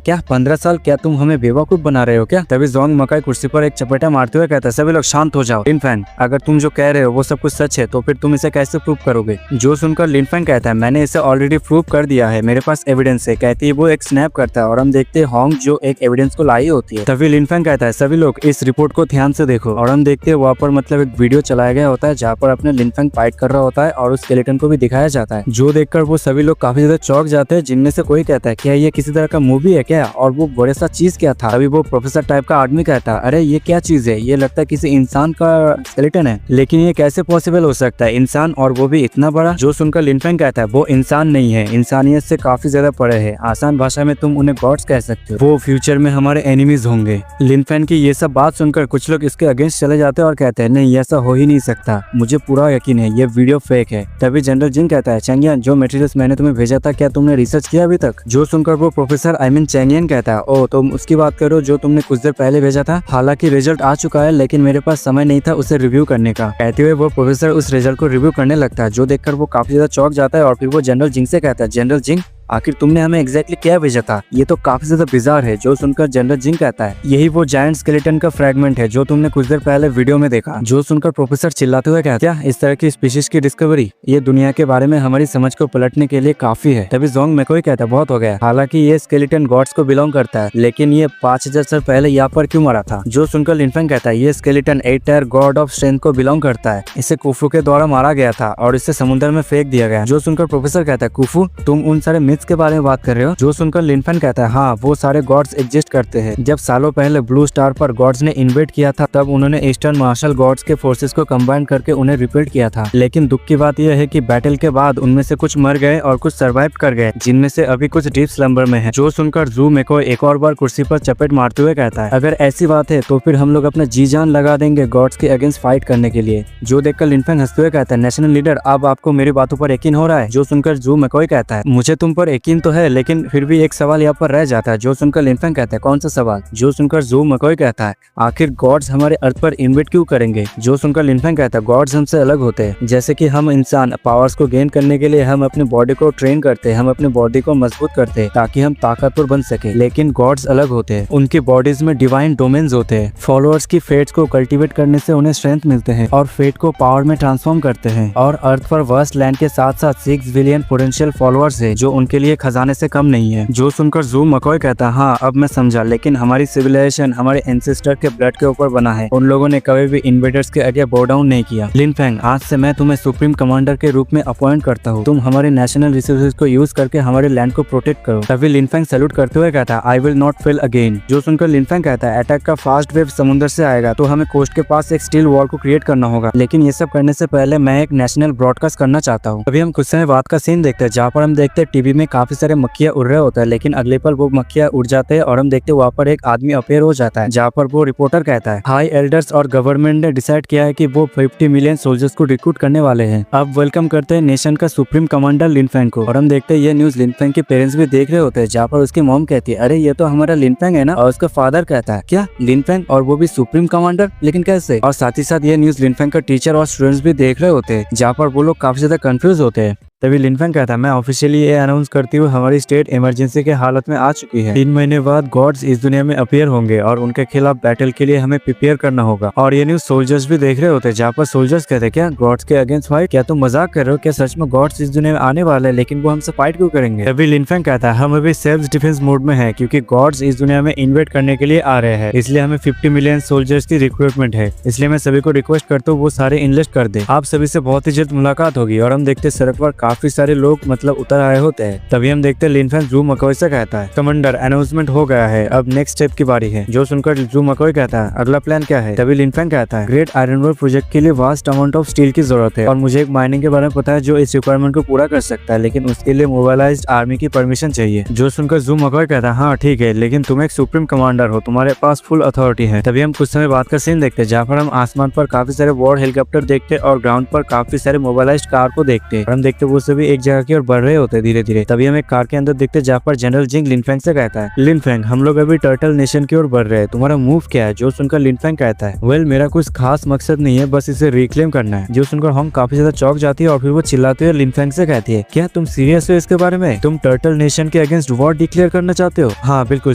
क्या 15 साल? क्या तुम हमें बेवकूफ बना रहे हो क्या? तभी जोंग मकाई कुर्सी पर एक चपेटा मारते हुए कहता है, सभी लोग शांत हो जाओ। लिनफेंग अगर तुम जो कह रहे हो वो सब कुछ सच है तो फिर तुम इसे कैसे प्रूव करोगे? जो सुनकर लिनफेंग कहता है, मैंने इसे ऑलरेडी प्रूव कर दिया है, मेरे पास एविडेंस है। कहती है वो एक स्नैप करता है और हम देखते हैं होंग जो एक एविडेंस को लाई होती है। तभी लिनफेंग कहता है, सभी लोग इस रिपोर्ट को ध्यान से देखो। और हम देखते हैं वहाँ पर मतलब एक वीडियो चलाया गया होता है जहाँ पर अपने लिनफेंग फाइट कर रहा होता है और उस स्केलेटन को भी दिखाया जाता है, जो देखकर वो सभी लोग काफी ज्यादा चौंक जाते हैं, जिनमें से कोई कहता है, क्या ये किसी तरह का मूवी है क्या? और वो बड़े सा चीज क्या था? अभी वो प्रोफेसर टाइप का आदमी कहता है, अरे ये क्या चीज है? ये लगता है किसी इंसान का स्केलेटन है, लेकिन ये कैसे पॉसिबल हो सकता है? इंसान और वो भी इतना बड़ा? जो सुनकर लिनफेंग कहता है, वो इंसान नहीं है, इंसानियत से काफी ज्यादा परे है, आसान भाषा में तुम उन्हें गॉड्स कह सकते हो, वो फ्यूचर में हमारे एनिमीज होंगे। लिनफेंग की ये सब बात सुनकर कुछ लोग इसके अगेंस्ट चले जाते हैं और कहते हैं, नहीं ऐसा हो ही नहीं सकता, मुझे पूरा यकीन है ये वीडियो फेक है। तभी जनरल जिंग कहता है, चैंगियन जो मटेरियल्स मैंने तुम्हें भेजा था क्या तुमने रिसर्च किया अभी तक? जो सुनकर वो प्रोफेसर चैंगियन कहता है, ओ तुम उसकी बात करो जो तुमने कुछ देर पहले भेजा था? हालांकि रिजल्ट आ चुका है लेकिन मेरे पास समय नहीं था उसे रिव्यू करने का। कहते हुए वो प्रोफेसर उस रिजल्ट को रिव्यू करने लगता है, जो देखकर वो काफी ज्यादा चौंक जाता है और फिर वो जनरल जिंग से कहता है, जनरल जिंग आखिर तुमने हमें एग्जैक्टली क्या भेजा था? ये तो काफी ज्यादा बिजार है। जो सुनकर जनरल जिंग कहता है, यही वो जायंट स्केलेटन का फ्रैगमेंट है जो तुमने कुछ देर पहले वीडियो में देखा। जो सुनकर प्रोफेसर चिल्लाते हुए कहता है, क्या इस तरह की स्पीशीज की डिस्कवरी ये दुनिया के बारे में हमारी समझ को पलटने के लिए काफी है? तभी जोंग मैकोई कहता है, बहुत हो गया, हालांकि ये स्केलेटन गॉड्स को बिलोंग करता है लेकिन ये 5000 साल पहले यहाँ पर क्यों मरा था? जो सुनकर लिनफेंग कहता है, ये skeleton 8 tyre God of strength को बिलोंग करता है, इसे कुफू के द्वारा मारा गया था और इसे समुद्र में फेंक दिया गया। जो सुनकर प्रोफेसर कहता है, कुफू तुम उन सारे मिथ्स के बारे में बात कर रहे हो? जो सुनकर लिनफेंग कहता है, हाँ वो सारे गॉड्स एग्जिस्ट करते हैं। जब सालों पहले ब्लू स्टार पर गॉड्स ने इन्वेट किया था तब उन्होंने ईस्टर्न मार्शल गॉड्स के फोर्सेस को कंबाइन करके उन्हें रिपीट किया था, लेकिन दुख की बात यह है कि बैटल के बाद उनमें से कुछ मर गए और कुछ सर्वाइव कर गए, जिनमें से अभी कुछ डीप स्लंबर में है। जो सुनकर जू मैकोई एक और बार कुर्सी पर चपेट मारते हुए कहता है, अगर ऐसी बात है तो फिर हम लोग अपना जी जान लगा देंगे गॉड्स के अगेंस्ट फाइट करने के लिए। जो देखकर लिनफेंग हंसते हुए कहता है, नेशनल लीडर अब आपको मेरी बातों पर यकीन हो रहा है? जो सुनकर जू मैकोई कहता है, मुझे तुम पर ऊपर यकीन तो है, लेकिन फिर भी एक सवाल यहाँ पर रह जाता है जो सुनकर लिनफेंग कहता है, कौन सा सवाल? जो सुनकर जू मकॉय कहता है, आखिर गॉड्स हमारे अर्थ पर इन्वेट क्यों करेंगे? जो सुनकर लिनफेंग कहता है, गॉड्स हमसे अलग होते हैं। जैसे कि हम इंसान पावर्स को गेन करने के लिए हम अपने बॉडी को ट्रेन करते हैं, हम अपने बॉडी को मजबूत करते हैं ताकि हम ताकतवर बन सके, लेकिन गॉड्स अलग होते हैं। उनकी बॉडीज में डिवाइन डोमेन्स होते हैं। फॉलोअर्स की फेट्स को कल्टीवेट करने से उन्हें स्ट्रेंथ मिलते हैं और फेट को पावर में ट्रांसफॉर्म करते हैं। और अर्थ पर वर्स्ट लैंड के साथ साथ 6 बिलियन पोटेंशियल फॉलोअर्स है जो उनके लिए खजाने से कम नहीं है। जो सुनकर जू मकॉय कहता है, हाँ अब मैं समझा, लेकिन हमारी सिविलाइजेशन हमारे एंसेस्टर के ब्लड के ऊपर बना है। उन लोगों ने कभी भी इन्वेडर्स के आगे बो डाउन नहीं किया। लिनफेंग, आज से मैं तुम्हें सुप्रीम कमांडर के रूप में अपॉइंट करता हूँ। तुम हमारे नेशनल रिसोर्सेज को यूज करके हमारे लैंड को प्रोटेक्ट करो। तभी लिनफेंग सैल्यूट करते हुए कहता है, I will not fail again. जो सुनकर लिनफेंग कहता है, अटैक का फास्ट वेव समुद्र से आएगा तो हमें कोस्ट के पास एक स्टील वॉल को क्रिएट करना होगा, लेकिन ये सब करने से पहले मैं एक नेशनल ब्रॉडकास्ट करना चाहता हूँ। अभी हम कुछ समय बाद का सीन देखते हैं जहाँ पर हम देखते हैं टीवी में काफी सारे मक्खियाँ उड़ रहे होता है, लेकिन अगले पल वो मक्खियाँ उड़ जाते हैं और हम देखते हैं वहाँ पर एक आदमी अपेयर हो जाता है। जहाँ पर वो रिपोर्टर कहता है, हाई एल्डर्स और गवर्नमेंट ने डिसाइड किया है कि वो 50 मिलियन सोल्जर्स को रिक्रूट करने वाले हैं। अब वेलकम करते हैं नेशन का सुप्रीम कमांडर लिनफेंग को। और हम देखते हैं ये न्यूज लिनफेंग के पेरेंट्स भी देख रहे होते हैं, जहाँ पर उसकी मॉम कहती है, अरे ये तो हमारा लिनफेंग है ना। और उसका फादर कहता है, क्या लिनफेंग और वो भी सुप्रीम कमांडर, लेकिन कैसे? और साथ ही साथ ये न्यूज लिनफेंग का टीचर और स्टूडेंट्स भी देख रहे होते हैं, जहाँ पर वो लोग काफी ज्यादा कंफ्यूज होते हैं। तभी लिनफेंग कहता है, मैं ऑफिशियली ये अनाउंस करती हूँ हमारी स्टेट इमरजेंसी के हालत में आ चुकी है। 3 महीने बाद गॉड्स इस दुनिया में अपीयर होंगे और उनके खिलाफ बैटल के लिए हमें प्रिपेयर करना होगा। और ये न्यूज सोल्जर्स भी देख रहे होते हैं, जहाँ पर सोल्जर्स कहते हैं, क्या गॉड्स के अगेंस्ट फाइट? क्या तुम मजाक कर रहे हो? क्या सच में गॉड्स इस दुनिया में आने वाले हैं, लेकिन वो हमसे फाइट क्यों करेंगे? तभी लिनफेंग कहता है, हम अभी सेल्फ डिफेंस मोड में है क्योंकि गॉड्स इस दुनिया में इन्वेट करने के लिए आ रहे हैं, इसलिए हमें 50 मिलियन सोल्जर्स की रिक्रूटमेंट है। इसलिए मैं सभी को रिक्वेस्ट करता हूँ वो सारे इन्वेस्ट कर दे। आप सभी से बहुत ही जल्द मुलाकात होगी। और हम देखते सड़क पर काफी सारे लोग मतलब उतर आए होते हैं। तभी हम देखते हैं लिनफेंग जू मकॉय से कहता है, कमांडर अनाउंसमेंट हो गया है, अब नेक्स्ट स्टेप की बारी है। जो सुनकर जू मकॉय कहता है, अगला प्लान क्या है? तभी लिनफेंग कहता है, ग्रेट आयरन ओर प्रोजेक्ट के लिए वास्ट अमाउंट ऑफ स्टील की जरूरत है और मुझे एक माइनिंग के बारे में पता है जो इस रिक्वायरमेंट को पूरा कर सकता है, लेकिन उसके लिए मोबाइलाइज्ड आर्मी की परमिशन चाहिए। जो सुनकर जू मकॉय कहता है, हाँ ठीक है, लेकिन तुम एक सुप्रीम कमांडर हो, तुम्हारे पास फुल अथॉरिटी है। तभी हम कुछ समय बाद का सीन देखते हैं जहाँ पर हम आसमान पर काफी सारे वॉर हेलीकॉप्टर देखते और ग्राउंड पर काफी सारे मोबाइलाइज्ड कार को देखते और हम देखते वो सभी एक जगह की ओर बढ़ रहे होते धीरे धीरे। तभी हम एक कार के अंदर देखते जहाँ पर जनरल जिंग लिनफेंग से कहता है, लिनफेंग हम लोग अभी टर्टल नेशन की ओर बढ़ रहे हैं, तुम्हारा मूव क्या है? जो सुनकर लिनफेंग कहता है, वेल मेरा कुछ खास मकसद नहीं है, बस इसे रिक्लेम करना है। जो सुनकर हम काफी ज्यादा चौंक जाती है और फिर वो चिल्लाते हुए लिनफेंग से कहती है, क्या तुम सीरियस हो इसके बारे में? तुम टर्टल नेशन के अगेंस्ट वॉर डिक्लेयर करना चाहते हो? हाँ बिल्कुल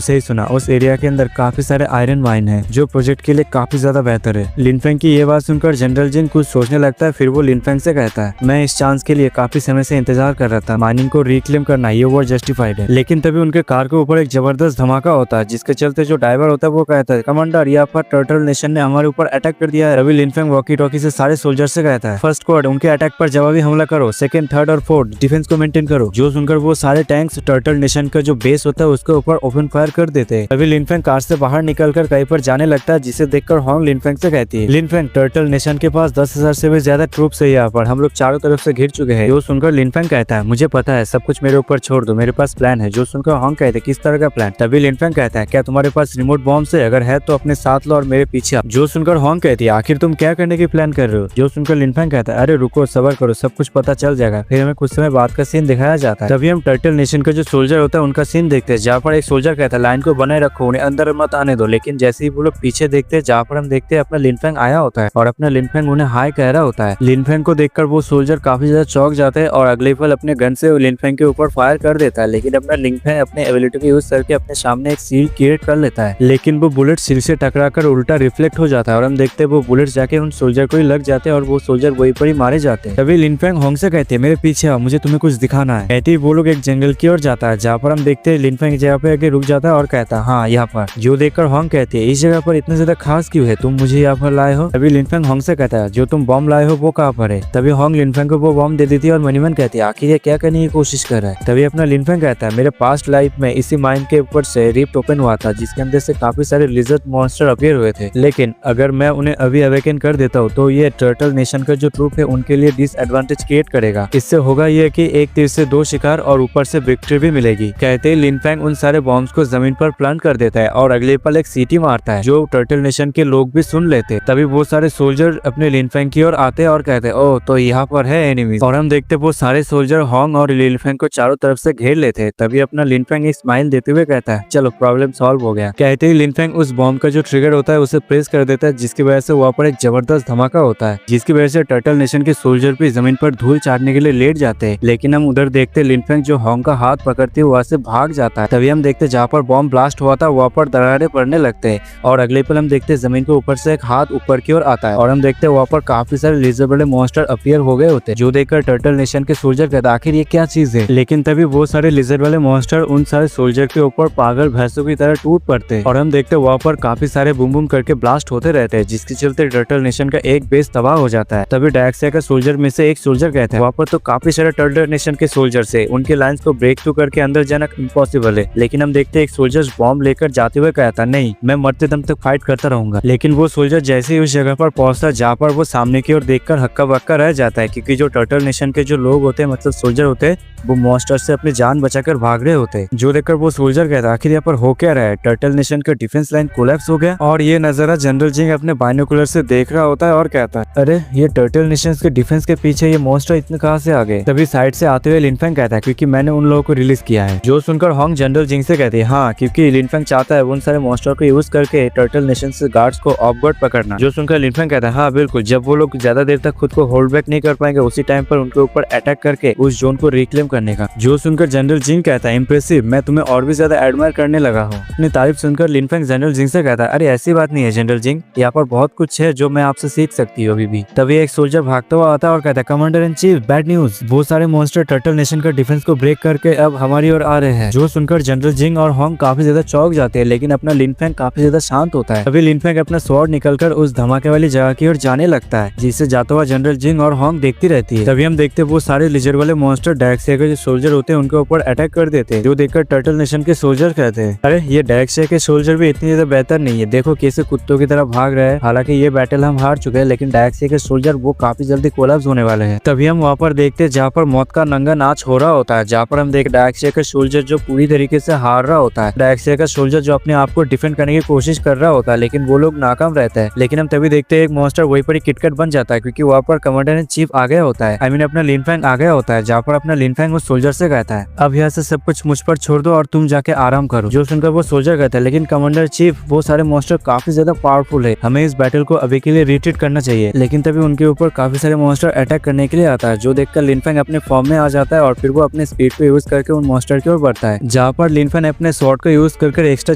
सही सुना, उस एरिया के अंदर काफी सारे आयरन माइन है जो प्रोजेक्ट के लिए काफी ज्यादा बेहतर है। लिनफेंग की ये बात सुनकर जनरल जिंग कुछ सोचने लगता है, फिर वो लिनफेंग से कहता है, मैं इस चांस के लिए काफी समय से इंतजार कर रहा था, माइनिंग को रिक्लेम करना ये वो जस्टिफाइड है। लेकिन तभी उनके कार के ऊपर एक जबरदस्त धमाका होता है, जिसके चलते जो ड्राइवर होता है वो कहता है, कमांडर यहाँ पर टर्टल नेशन ने हमारे ऊपर अटैक कर दिया है। तभी लिनफेंग वॉकी टॉकी से सारे सोल्जर से कहता है, फर्स्ट स्क्वाड उनके अटैक पर जवाबी हमला करो, सेकंड, थर्ड और फोर्थ डिफेंस को मेंटेन करो। जो सुनकर वो सारे टैंक्स टर्टल नेशन का जो बेस होता है उसके ऊपर ओपन फायर कर देते हैं। तभी लिनफेंग कार से बाहर निकलकर कहीं पर जाने लगता है, जिसे देखकर हॉन्ग लिनफेंग से कहती है, लिनफेंग टर्टल नेशन के पास 10,000 से भी ज्यादा ट्रूप्स है यहाँ पर, हम लोग चारों तरफ से घिर चुके हैं। जो सुनकर लिनफेंग कहता है, मुझे पता है, सब कुछ मेरे ऊपर छोड़ दो, मेरे पास प्लान है। जो सुनकर हॉन्ग कहते हैं, किस तरह का प्लान? तभी लिनफेंग कहता है, क्या तुम्हारे पास रिमोट बॉम्ब है? अगर है तो अपने साथ लो और मेरे पीछे आओ। जो सुनकर हॉन्ग कहती है, आखिर तुम क्या करने की प्लान कर रहे हो? जो सुनकर लिनफेंग कहता है, अरे रुको सबर करो, सब कुछ पता चल जाएगा। फिर हमें कुछ समय बाद का सीन दिखाया जाता है। तभी हम टर्टल नेशन का जो सोल्जर होता है उनका सीन देखते हैं, जहाँ पर एक सोल्जर कहता है, लाइन को बनाए रखो, उन्हें अंदर मत आने दो। लेकिन जैसे ही वो लोग पीछे देखते हैं, जहाँ पर हम देखते हैं अपना लिनफेंग आया होता है और अपना लिनफेंग उन्हें हाय कह रहा होता है। लिनफेंग को देखकर वो सोल्जर काफी ज्यादा चौंक जाते हैं और अगले पल अपने गन से लिनफेंग के ऊपर फायर कर देता है, लेकिन अपना लिनफेंग अपने एबिलिटी को यूज करके अपने सामने एक सील क्रिएट कर लेता है, लेकिन वो बुलेट सील से टकराकर उल्टा रिफ्लेक्ट हो जाता है और हम देखते हैं वो बुलेट जाके उन सोल्जर को ही लग जाते हैं और वो सोल्जर वहीं पर ही मारे जाते हैं। तभी लिनफेंग हॉन्ग से कहते हैं, मेरे पीछे आओ, मुझे तुम्हें कुछ दिखाना है। कहते ही वो लोग एक जंगल की ओर जाता है, जहाँ पर हम देखते हैं लिनफेंग जगह पे आके रुक जाता है और कहता है, हाँ यहाँ पर। जो देखकर हॉन्ग कहते हैं, इस जगह पर इतना ज्यादा खास क्यों है, तुम मुझे यहाँ पर लाए हो? तभी लिनफेंग हॉन्ग से कहता है, जो तुम बॉम्ब लाए हो वो कहाँ पर है? तभी हॉन्ग लिनफेंग को वो बॉम्ब दे देती है और मनीमन कहती है, आखिर ये क्या करने की कोशिश कर रहा है? तभी अपना लिनफेंग कहता है, मेरे पास्ट लाइफ में इसी माइन के ऊपर से रिफ्ट ओपन हुआ था, जिसके अंदर से काफी सारे लिजर्ड मॉन्स्टर अपीयर हुए थे, लेकिन अगर मैं उन्हें अभी अवेकन कर देता हूँ तो ये टर्टल नेशन का जो ट्रूप है उनके लिए डिसएडवांटेज क्रिएट करेगा। इससे होगा ये कि एक तीर से 2 शिकार और ऊपर से विक्ट्री भी मिलेगी। कहते ही लिनफेंग उन सारे बॉम्ब्स को जमीन पर प्लांट कर देता है और अगले पल एक सीटी मारता है, जो टर्टल नेशन के लोग भी सुन लेते। तभी वो सारे सोल्जर अपने लिनफेंग की ओर आते और कहते हैं, ओह तो यहाँ पर है एनिमीज। और हम देखते वो वो सारे सोल्जर होंग और लिनफेंग को चारों तरफ से घेर लेते हैं, तभी अपना लिनफेंग एक स्माइल देते हुए कहता है चलो प्रॉब्लम सॉल्व हो गया। कहते ही लिनफेंग उस बॉम्ब का जो ट्रिगर होता है उसे प्रेस कर देता है, जिसकी वजह से वहाँ पर एक जबरदस्त धमाका होता है, जिसकी वजह से टर्टल नेशन के सोल्जर भी जमीन पर धूल चाटने के लिए लेट जाते हैं। लेकिन हम उधर देखते लिनफेंग जो होंग का हाथ पकड़ते हुए वहाँ से भाग जाता है। तभी हम देखते जहाँ पर बॉम्ब ब्लास्ट हुआ था वहाँ पर दरारें पड़ने लगते हैं और अगले पल हम देखते जमीन के ऊपर से एक हाथ ऊपर की ओर आता है और हम देखते वहाँ पर काफी सारे लेजर बड़े मॉन्स्टर अपीयर हो गए होते हैं, जो देखकर टर्टल नेशन के सोल्जर कहते आखिर ये क्या चीज है। लेकिन तभी वो सारे लेजर वाले मॉन्स्टर उन सारे सोल्जर के ऊपर पागल भैंसों की तरह टूट पड़ते हैं और हम देखते वहाँ पर काफी सारे बूम बूम करके ब्लास्ट होते रहते हैं, जिसके चलते टर्टल नेशन का एक बेस तबाह हो जाता है। तभी डायक्सिया का सोल्जर में से एक सोल्जर कहता है वहाँ पर तो काफी सारे टर्टल नेशन के सोल्जर है, उनके लाइंस को ब्रेक थ्रू करके अंदर जाना इम्पॉसिबल है। लेकिन हम देखते एक सोल्जर बॉम्ब लेकर जाते हुए कहता नहीं, मैं मरते दम तक फाइट करता रहूंगा। लेकिन वो सोल्जर जैसे ही उस जगह पर पहुंचता जहाँ पर वो सामने की ओर देखकर हक्का बक्का रह जाता है, क्योंकि जो टर्टल नेशन के जो लोग होते हैं मतलब सोल्जर होते हैं वो मॉन्स्टर से अपनी जान बचाकर भाग रहे होते, जो देखकर वो सोल्जर कहता आखिर यहाँ पर हो क्या रहा है। टर्टल नेशन का डिफेंस लाइन कोलैप्स हो गया और ये नजारा जनरल जिंग अपने बाइनोकुलर से देख रहा होता है और कहता है अरे ये टर्टल नेशन के डिफेंस के पीछे ये मॉन्स्टर इतने कहाँ से आ गए। तभी साइड से आते हुए लिनफेंग कहता है क्योंकि मैंने उन लोगों को रिलीज किया है। जो सुनकर होंग जनरल जिंग से कहती है हाँ, क्योंकि लिनफेंग चाहता है उन सारे मॉन्स्टर को यूज करके टर्टल नेशन से गार्ड्स को ऑफ गार्ड पकड़ना। जो सुनकर लिनफेंग कहता है हाँ बिल्कुल, जब वो लोग ज्यादा देर तक खुद को होल्ड बैक नहीं कर पाएंगे उसी टाइम पर उनके ऊपर अटैक करके उस जोन को रिक्लेम करने का। जो सुनकर जनरल जिंग कहता है इम्प्रेसिव, मैं तुम्हें और भी ज्यादा एडमायर करने लगा हूँ। अपनी तारीफ सुनकर लिनफेंग जनरल जिंग से कहता है अरे ऐसी बात नहीं है जनरल जिंग, यहाँ पर बहुत कुछ है जो मैं आपसे सीख सकती हूँ अभी भी। तभी एक सोल्जर भागता हुआ आता है और कहता है commander in chief bad news, वो सारे मॉन्स्टर टर्टल नेशन का डिफेंस को ब्रेक करके अब हमारी ओर आ रहे हैं। जो सुनकर जनरल जिंग और होंग काफी ज्यादा चौंक जाते हैं, लेकिन अपना लिनफेंग काफी ज्यादा शांत होता है। तभी लिनफेंग अपना स्वॉर्ड निकलकर उस धमाके वाली जगह की ओर जाने लगता है, जिससे जाता हुआ जनरल जिंग और होंग देखती रहती है। तभी हम देखते वो सारे लिजर वाले मॉन्स्टर डायक्सिया के जो सोल्जर होते हैं उनके ऊपर अटैक कर देते हैं, जो देखकर टर्टल नेशन के सोल्जर कहते हैं अरे ये डायक्सिया के सोल्जर भी इतनी ज्यादा बेहतर नहीं है, देखो कैसे कुत्तों की तरह भाग रहे हैं। हालांकि ये बैटल हम हार चुके हैं, लेकिन डायक्सिया के सोल्जर वो काफी जल्दी कोलैप्स होने वाले हैं। तभी हम वहाँ पर देखते हैं जहाँ पर मौत का नंगा नाच हो रहा होता है, जहाँ पर हम देख डायक्सिया का सोल्जर जो पूरी तरीके से हार रहा होता है, डायक्सिया का सोल्जर जो अपने आप को डिफेंड करने की कोशिश कर रहा होता है, लेकिन वो लोग नाकाम रहता है। लेकिन हम तभी देखते हैं एक मॉन्स्टर वहीं पर ही किटकट बन जाता है, क्योंकि वहाँ पर कमांडर इन चीफ आ गया होता है, आई मीन अपना लिनफेंग आ गया होता है, जहाँ पर अपना लिनफेंग उस सोल्जर से कहता है अब यहाँ से सब कुछ मुझ पर छोड़ दो और तुम जाके आराम करो। जो सुनकर वो सोल्जर कहता है लेकिन कमांडर चीफ वो सारे मॉन्स्टर काफी ज्यादा पावरफुल है, हमें इस बैटल को अभी के लिए रिट्रीट करना चाहिए। लेकिन तभी उनके ऊपर काफी सारे मॉन्स्टर अटैक करने के लिए आता है, जो देखकर लिनफेंग अपने फॉर्म में आ जाता है और फिर वो अपने स्पीड को यूज करके उन मॉन्स्टर की ओर बढ़ता है, जहाँ पर लिनफेंग अपने स्वॉर्ड को यूज करके एक्स्ट्रा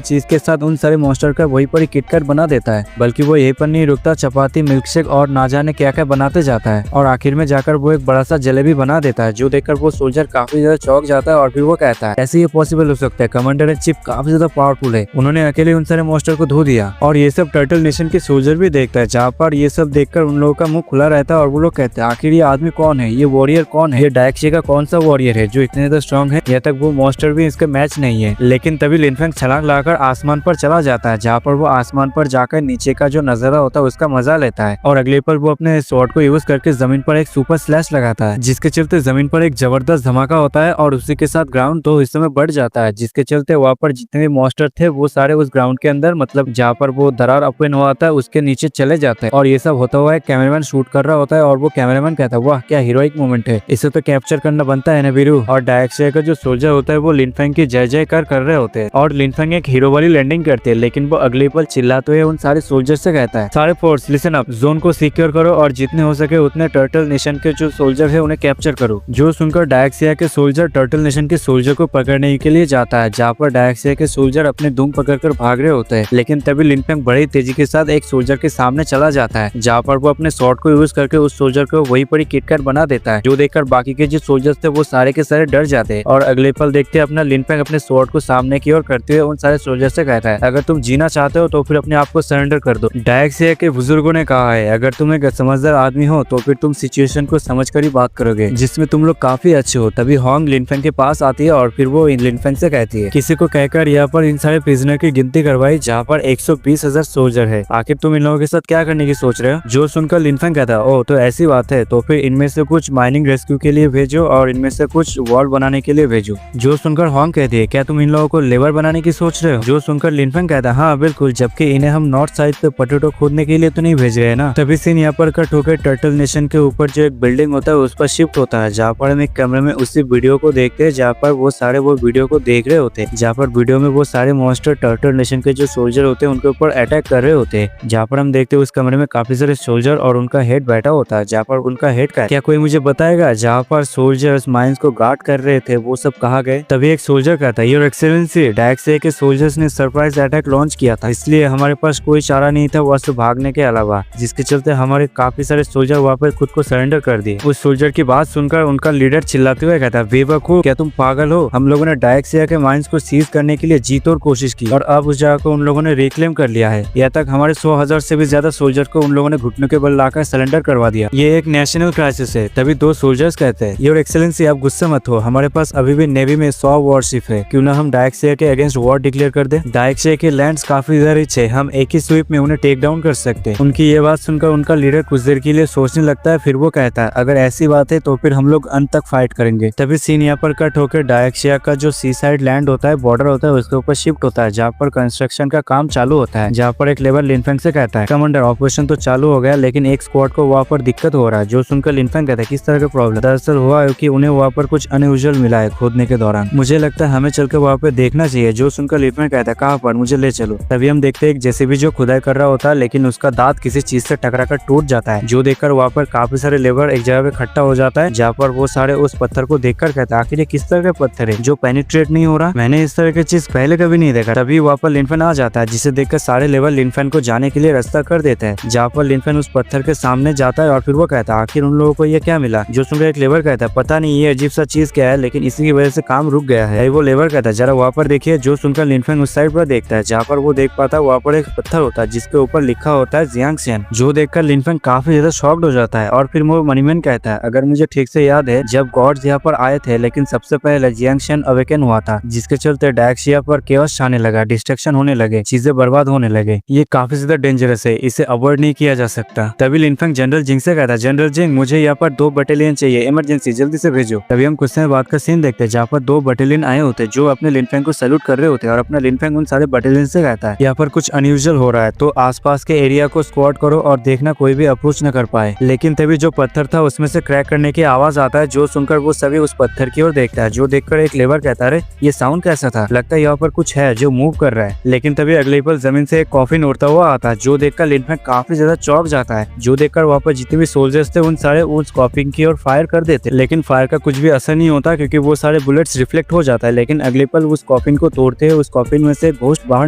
चीज के साथ उन सारे मॉन्स्टर का वहीं पर ही किटकट बना देता है। बल्कि वो यहीं पर नहीं रुकता, चपाती मिल्कशेक और ना जाने क्या क्या बनाते जाता है और आखिर में जाकर वो एक बड़ा सा जलेबी बना देता है, जो देखकर वो सोल्जर काफी ज्यादा चौंक जाता है और फिर वो कहता है ऐसे ये पॉसिबल हो सकता है, कमांडर इन चीफ काफी ज्यादा पावरफुल है, उन्होंने अकेले उन सारे मॉन्स्टर को धो दिया। और ये सब टर्टल नेशन के सोल्जर भी देखता है, जहाँ पर ये सब देखकर उन लोगों का मुंह खुला रहता है और वो लोग कहते हैं आखिर ये आदमी कौन है, ये वॉरियर कौन है, ये डायक्सिया का कौन सा वॉरियर है जो इतने ज्यादा स्ट्रॉन्ग है, यहाँ तक वो मॉन्स्टर भी इसका मैच नहीं है। लेकिन तभी लिनफेंग छलांग लगाकर आसमान पर चला जाता है, जहाँ पर वो आसमान पर जाकर नीचे का जो नजारा होता है उसका मजा लेता है और अगले पल वो अपने स्वॉर्ड को यूज करके जमीन पर एक सुपर स्लैश लगाता है, जिसके चलते जमीन पर एक जबरदस्त धमाका होता है और उसी के साथ ग्राउंड 2 हिस्सों में बढ़ जाता है, जिसके चलते वहाँ पर जितने भी मॉन्स्टर थे वो सारे उस ग्राउंड के अंदर मतलब जहाँ पर वो दरार ओपन हुआ था उसके नीचे चले जाते हैं। और ये सब होता हुआ है कैमरामैन शूट कर रहा होता है और वो कैमरामैन कहता है वाह क्या हीरोइक मोमेंट है, इसे तो कैप्चर करना बनता है ना वीरू। और डायक्सिया का जो सोल्जर होता है वो लिनफेंग की जय जयकार कर रहे होते हैं और लिनफेंग एक हीरो वाली लैंडिंग करते हैं, लेकिन वो अगले पल चिल्लाते हुए उन सारे सोल्जर से कहता है सारे फोर्स लिसन अप, जोन को सिक्योर करो और जितने हो सके उतने टर्टल नेशन के जो सोल्जर है उन्हें कैप्चर करो। जो सुनकर डायक्सिया के सोल्जर टर्टल नेशन के सोल्जर को पकड़ने के लिए जाता है, जहाँ पर डायक्सिया के सोल्जर अपने दुम पकड़कर भाग रहे होते हैं। लेकिन तभी लिनफेंग बड़ी तेजी के साथ एक सोल्जर के सामने चला जाता है, जहाँ पर वो अपने स्वॉर्ड को यूज करके उस सोल्जर को वहीं पर ही किटकट बना देता है, जो देखकर बाकी के जो सोल्जर्स थे वो सारे के सारे डर जाते हैं। और अगले पल देखते अपना लिनफेंग अपने स्वॉर्ड को सामने की ओर करते हुए उन सारे सोल्जर से कहता है अगर तुम जीना चाहते हो तो फिर अपने आप को सरेंडर कर दो। डायक्सिया के बुजुर्गों ने कहा है अगर तुम एक समझदार आदमी हो तो फिर तुम सिचुएशन को समझकर ही बात करोगे, जिसमें तुम लोग काफी अच्छे हो। तभी होंग लिनफेंग के पास आती है और फिर वो लिनफेंग से कहती है किसी को कहकर यहाँ पर इन सारे प्रिजनर की गिनती करवाई, जहाँ पर 120,000 सोल्जर है, आखिर तुम इन लोगों के साथ क्या करने की सोच रहे हो। जो सुनकर लिनफेंग कहता है ओ तो ऐसी बात है, तो फिर इनमें से कुछ माइनिंग रेस्क्यू के लिए भेजो और इनमें से कुछ वॉल बनाने के लिए भेजो। जो सुनकर होंग कहती है क्या तुम इन लोगों को लेबर बनाने की सोच रहे हो। जो सुनकर लिनफेंग कहता है हाँ बिल्कुल, जबकि इन्हें हम नॉर्थ साइड पे पोटैटो खोदने के लिए तो नहीं भेज रहे हैं ना। तभी सीन यहाँ पर कट होकर टर्टल नेशन के ऊपर जो एक बिल्डिंग होता है उस पर शिप शिफ्ट होता है, जहाँ पर हम एक कमरे में उसी वीडियो को देखते हैं जहाँ पर वो सारे वो वीडियो को देख रहे होते हैं, जहाँ पर वीडियो में वो सारे मॉन्स्टर टर्टल नेशन के जो सोल्जर होते हैं उनके ऊपर अटैक कर रहे होते हैं। जहाँ पर हम देखते हैं उस कमरे में काफी सारे सोल्जर और उनका हेड बैठा होता है, जहाँ पर उनका हेड का क्या कोई मुझे बताएगा जहाँ पर सोल्जर्स माइंस को गार्ड कर रहे थे वो सब कहाँ गए। तभी एक सोल्जर कहता है, योर एक्सेलेंसी, डायरेक्सिया के सोल्जर्स ने सरप्राइज अटैक लॉन्च किया था, इसलिए हमारे पास कोई चारा नहीं था वहाँ से भागने के अलावा, जिसके चलते हमारे काफी सारे सोल्जर वहाँ पर खुद को सरेंडर कर दिए। उस सोल्जर की बात सुनकर उनका लीडर चिल्लाते हुए कहता है, बेवकूफ, क्या तुम पागल हो? हम लोगों ने डायरेक्सिया के माइंस को सीज करने के लिए जी तोड़ कोशिश की और अब उस जगह को उन लोगों ने रिक्लेम कर लिया है। यहाँ तक हमारे 100,000 से भी ज्यादा सोल्जर को उन लोगों ने घुटनों के बल लाकर सरेंडर करवा दिया। ये एक नेशनल क्राइसिस है। तभी दो सोल्जर्स कहते हैं, योर एक्सेलेंसी, आप गुस्सा मत हो, हमारे पास अभी भी नेवी में 100 वॉरशिप है, क्यों ना हम डायरेक्सिया के अगेंस्ट वॉर डिक्लेयर कर दे। डायरेक्सिया के लैंड्स काफी रिच है, हम एक ही स्वीप में उन्हें टेक डाउन कर सकते हैं। उनकी ये बात सुनकर उनका लीडर कुछ देर के लिए सोचने लगता है, फिर वो कहता है, अगर ऐसी बात है तो फिर हम लोग अंत तक फाइट करेंगे। तभी सीन यहाँ पर कट होकर डायरेक्सिया का जो सी साइड लैंड होता है, बॉर्डर होता है, उसके ऊपर शिफ्ट होता है, जहाँ पर कंस्ट्रक्शन का काम चालू होता है। जहाँ पर एक लेबर लिनफेंग से कहता है, कमांडर, ऑपरेशन तो चालू हो गया लेकिन एक स्क्वाड को वहाँ पर दिक्कत हो रहा है। जो सुनकर लिनफेंग कहता है, किस तरह का प्रॉब्लम? दरअसल हुआ है कि उन्हें वहाँ पर कुछ अनयूजुअल मिला है खोदने के दौरान, मुझे लगता है हमें चलकर वहाँ पे देखना चाहिए। जो सुनकर लिनफेंग कहता है, कहाँ पर? मुझे ले चलो। तभी हम देखते हैं एक जेसीबी जो खुदाई कर रहा होता है, लेकिन उसका दांत किसी चीज से टकरा कर टूट जाता है। जो देखकर वहाँ पर काफी सारे लेबर एक जगह पे इकट्ठा हो जाता है, जहाँ पर वो सारे उस पत्थर को देखकर कहता है, आखिर ये किस तरह का पत्थर है जो पेनिट्रेट नहीं हो रहा? मैंने इस तरह की चीज पहले कभी नहीं देखा। तभी वहाँ पर लिनफेन आ जाता है, जिसे देखकर सारे लेबर लिनफेन को जाने के लिए रास्ता कर देते हैं। जहाँ पर लिनफेन उस पत्थर के सामने जाता है और फिर वो कहता है, आखिर उन लोगों को ये क्या मिला? जो सुनकर एक लेबर कहता है, पता नहीं ये अजीब सा चीज क्या है, लेकिन इसी की वजह से काम रुक गया है। वो लेबर कहता है, जरा वहाँ पर देखिए। जो सुनकर लिनफेन उस साइड पर देखता है, जहाँ पर वो देख पाता है वहाँ पर एक पत्थर होता है जिसके ऊपर लिखा होता है जियांगशेन। जो देखकर लिनफेन काफी ज्यादा शॉक्ड हो जाता है और फिर वो मनीमैन कहता है, अगर मुझे ठीक से याद है जब गॉड्स यहाँ पर आए थे, लेकिन सबसे पहले जियांगशेन अवेकन हुआ था, जिसके चलते डायरेक्सिया पर केओस छाने लगा, डिस्ट्रक्शन होने लगे, चीजें बर्बाद होने लगे। ये काफी ज्यादा डेंजरस है, इसे अवॉइड नहीं किया जा सकता। तभी लिनफेंग जनरल जिंग से कहता है, जनरल जिंग, मुझे यहाँ पर 2 बटालियन चाहिए, इमरजेंसी, जल्दी से भेजो। तभी हम कुछ समय बाद का सीन देखते हैं, जहाँ पर 2 बटालियन आए होते जो अपने लिनफेंग को सैल्यूट कर रहे होते और अपना लिनफेंग उन सारे बटालियन से कहता है, यहाँ पर कुछ अनयूजुअल हो रहा है, तो आसपास के एरिया को स्क्वाड करो और देखना कोई भी अप्रोच न कर पाए। लेकिन तभी जो पत्थर था उसमें से क्रैक करने की आवाज आता है। जो सुनकर वो सभी उस पत्थर की ओर देखता है। जो देखकर एक लेबर कहता है, ये साउंड कैसा था? लगता है यहाँ पर कुछ है जो मूव कर रहा है। लेकिन तभी अगले पल जमीन से एक कॉफिन उड़ता हुआ आता है। जो देखकर लिनफेंग काफी ज्यादा चौंक जाता है। जो देखकर वहाँ पर जितने भी सोल्जर्स थे उन सारे उस कॉफिन की ओर फायर कर देते, लेकिन फायर का कुछ भी असर नहीं होता क्योंकि वो सारे बुलेट्स रिफ्लेक्ट हो जाता है। लेकिन अगले पल उस कॉफिन को तोड़ते हैं, उस कॉफिन में से घोस्ट बाहर